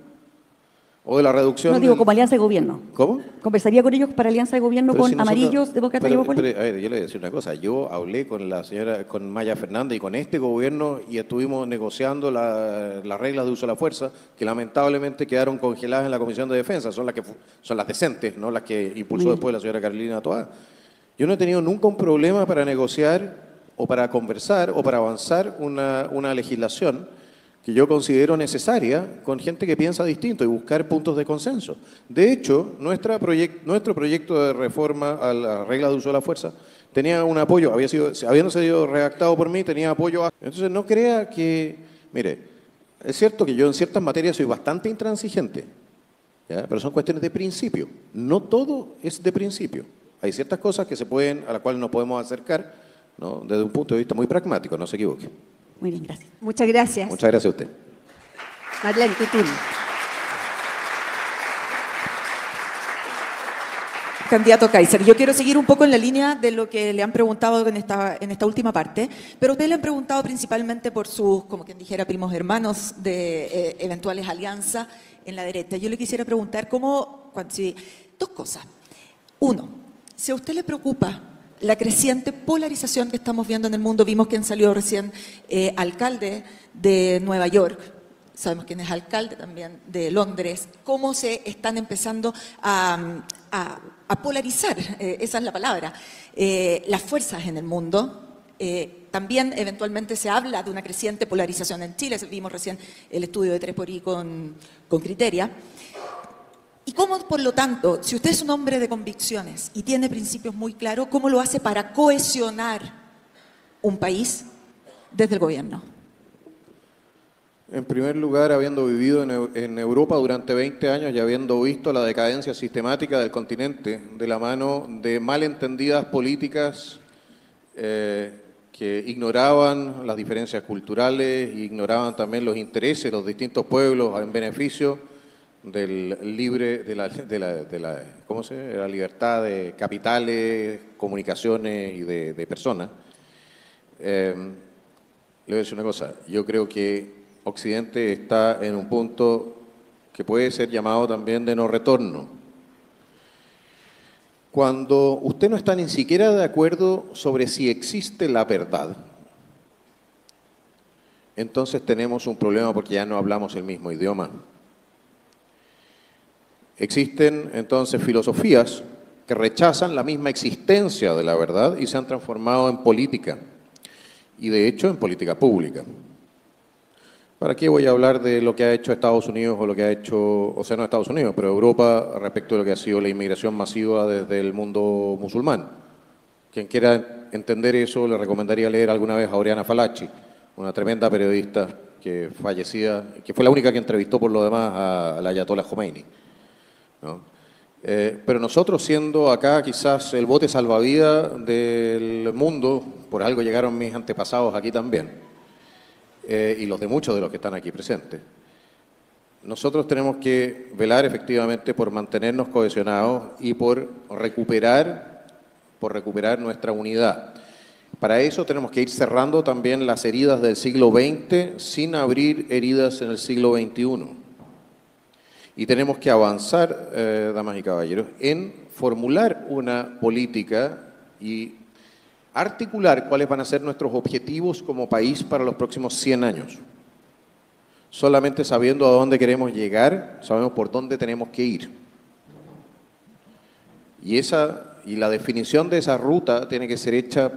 o de la reducción. No digo como alianza de gobierno. ¿Cómo? ¿Conversaría con ellos para alianza de gobierno con amarillos, demócratas y Evópoli? A ver, yo le voy a decir una cosa. Yo hablé con Maya Fernández y con este gobierno y estuvimos negociando las reglas de uso de la fuerza que lamentablemente quedaron congeladas en la Comisión de Defensa. Son las decentes, no las que impulsó después la señora Carolina Toá. Yo no he tenido nunca un problema para negociar o para conversar o para avanzar una legislación que yo considero necesaria con gente que piensa distinto y buscar puntos de consenso. De hecho, nuestro proyecto de reforma a la regla de uso de la fuerza tenía un apoyo, habiendo sido redactado por mí, tenía apoyo. Entonces no crea que, mire, es cierto que yo en ciertas materias soy bastante intransigente, ¿ya? Pero son cuestiones de principio. No todo es de principio. Hay ciertas cosas a las cuales nos podemos acercar, ¿no? Desde un punto de vista muy pragmático, no se equivoque. Muy bien, gracias. Muchas gracias. Muchas gracias a usted. Marlene, tu turno. Candidato Kaiser, yo quiero seguir un poco en la línea de lo que le han preguntado en esta última parte, pero ustedes le han preguntado principalmente por sus, como quien dijera, primos hermanos de eventuales alianzas en la derecha. Yo le quisiera preguntar dos cosas. Uno, si a usted le preocupa la creciente polarización que estamos viendo en el mundo, vimos quién salió recién alcalde de Nueva York, sabemos quién es alcalde también de Londres, cómo se están empezando a polarizar, esa es la palabra, las fuerzas en el mundo. También eventualmente se habla de una creciente polarización en Chile, vimos recién el estudio de Trepori con Criteria. Y cómo, por lo tanto, si usted es un hombre de convicciones y tiene principios muy claros, ¿cómo lo hace para cohesionar un país desde el gobierno? En primer lugar, habiendo vivido en Europa durante 20 años y habiendo visto la decadencia sistemática del continente de la mano de malentendidas políticas que ignoraban las diferencias culturales, ignoraban también los intereses de los distintos pueblos en beneficio del libre, ¿cómo se llama? De la libertad de capitales, comunicaciones y de personas. Le voy a decir una cosa, yo creo que Occidente está en un punto que puede ser llamado también de no retorno. Cuando usted no está ni siquiera de acuerdo sobre si existe la verdad, entonces tenemos un problema porque ya no hablamos el mismo idioma. Existen entonces filosofías que rechazan la misma existencia de la verdad y se han transformado en política, y de hecho en política pública. ¿Para qué voy a hablar de lo que ha hecho Estados Unidos o lo que ha hecho, o sea, no Estados Unidos, pero Europa respecto de lo que ha sido la inmigración masiva desde el mundo musulmán? Quien quiera entender eso, le recomendaría leer alguna vez a Oriana Fallaci, una tremenda periodista que fallecía, que fue la única que entrevistó por lo demás al Ayatollah Khomeini, ¿no? Pero nosotros, siendo acá quizás el bote salvavidas del mundo, por algo llegaron mis antepasados aquí también, y los de muchos de los que están aquí presentes, nosotros tenemos que velar efectivamente por mantenernos cohesionados y por recuperar nuestra unidad. Para eso tenemos que ir cerrando también las heridas del siglo XX sin abrir heridas en el siglo XXI. Y tenemos que avanzar, damas y caballeros, en formular una política y articular cuáles van a ser nuestros objetivos como país para los próximos 100 años. Solamente sabiendo a dónde queremos llegar, sabemos por dónde tenemos que ir. Y la definición de esa ruta tiene que ser hecha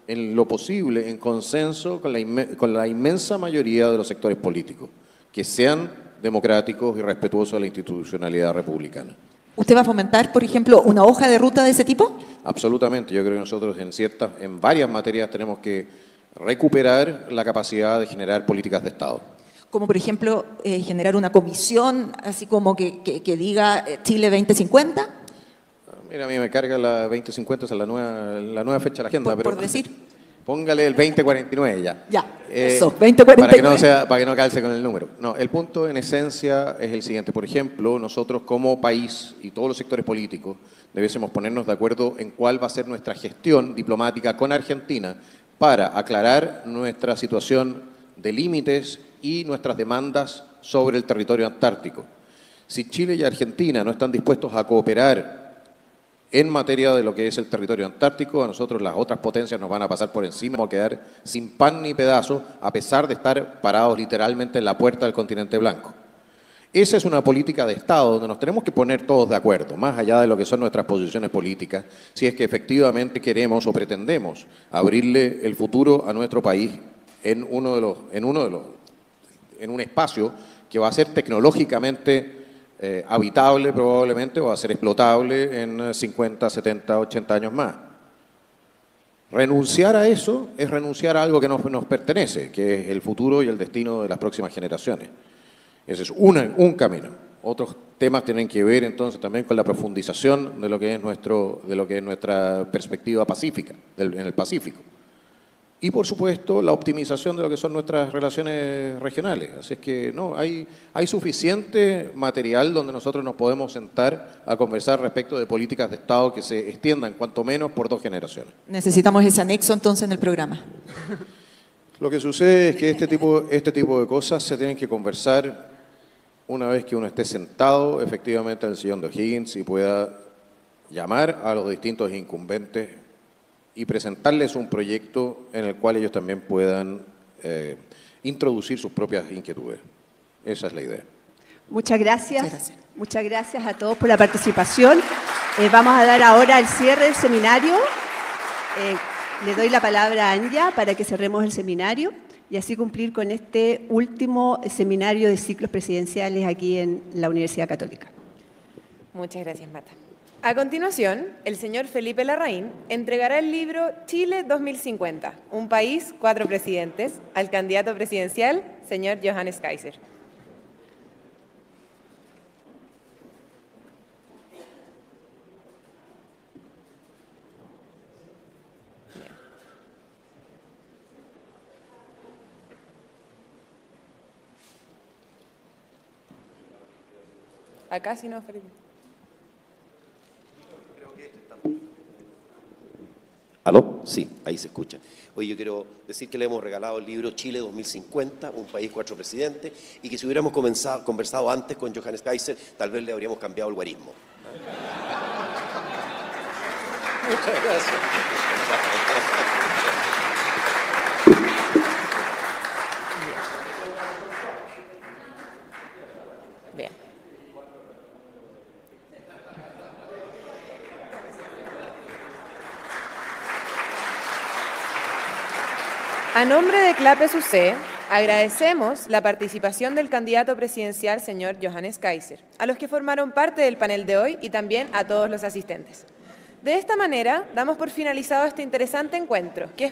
en lo posible, en consenso con la inmensa mayoría de los sectores políticos, que sean democráticos y respetuosos de la institucionalidad republicana. ¿Usted va a fomentar, por ejemplo, una hoja de ruta de ese tipo? Absolutamente. Yo creo que nosotros en varias materias tenemos que recuperar la capacidad de generar políticas de Estado. Como, por ejemplo, generar una comisión, así como que diga Chile 2050. Mira, a mí me carga la 2050, esa es la nueva fecha de la agenda. Por decir. Póngale el 2049 ya. Ya, eso, 2049. Para que no calce con el número. No, el punto en esencia es el siguiente. Por ejemplo, nosotros como país y todos los sectores políticos debiésemos ponernos de acuerdo en cuál va a ser nuestra gestión diplomática con Argentina para aclarar nuestra situación de límites y nuestras demandas sobre el territorio antártico. Si Chile y Argentina no están dispuestos a cooperar en materia de lo que es el territorio antártico, a nosotros las otras potencias nos van a pasar por encima, vamos a quedar sin pan ni pedazo, a pesar de estar parados literalmente en la puerta del continente blanco. Esa es una política de Estado donde nos tenemos que poner todos de acuerdo, más allá de lo que son nuestras posiciones políticas, si es que efectivamente queremos o pretendemos abrirle el futuro a nuestro país en un espacio que va a ser tecnológicamente habitable probablemente, o va a ser explotable en 50, 70, 80 años más. Renunciar a eso es renunciar a algo que nos pertenece, que es el futuro y el destino de las próximas generaciones. Ese es un camino. Otros temas tienen que ver entonces también con la profundización de lo que es nuestra perspectiva pacífica, en el Pacífico. Y, por supuesto, la optimización de lo que son nuestras relaciones regionales. Así es que no, hay suficiente material donde nosotros nos podemos sentar a conversar respecto de políticas de Estado que se extiendan, cuanto menos, por 2 generaciones. Necesitamos ese anexo, entonces, en el programa. Lo que sucede es que este tipo de cosas se tienen que conversar una vez que uno esté sentado, efectivamente, en el sillón de O'Higgins y pueda llamar a los distintos incumbentes y presentarles un proyecto en el cual ellos también puedan introducir sus propias inquietudes. Esa es la idea. Muchas gracias. Muchas gracias a todos por la participación. Vamos a dar ahora el cierre del seminario. Le doy la palabra a Anja para que cerremos el seminario y así cumplir con este último seminario de ciclos presidenciales aquí en la Universidad Católica. Muchas gracias, Marta. A continuación, el señor Felipe Larraín entregará el libro Chile 2050, un país, 4 presidentes, al candidato presidencial, señor Johannes Kaiser. Acá sí no, Felipe. ¿Aló? Sí, ahí se escucha. Oye, yo quiero decir que le hemos regalado el libro Chile 2050, un país, 4 presidentes, y que si hubiéramos conversado antes con Johannes Kaiser, tal vez le habríamos cambiado el guarismo. Muchas gracias. Bien. A nombre de CLAPES UC, agradecemos la participación del candidato presidencial, señor Johannes Kaiser, a los que formaron parte del panel de hoy y también a todos los asistentes. De esta manera, damos por finalizado este interesante encuentro, que es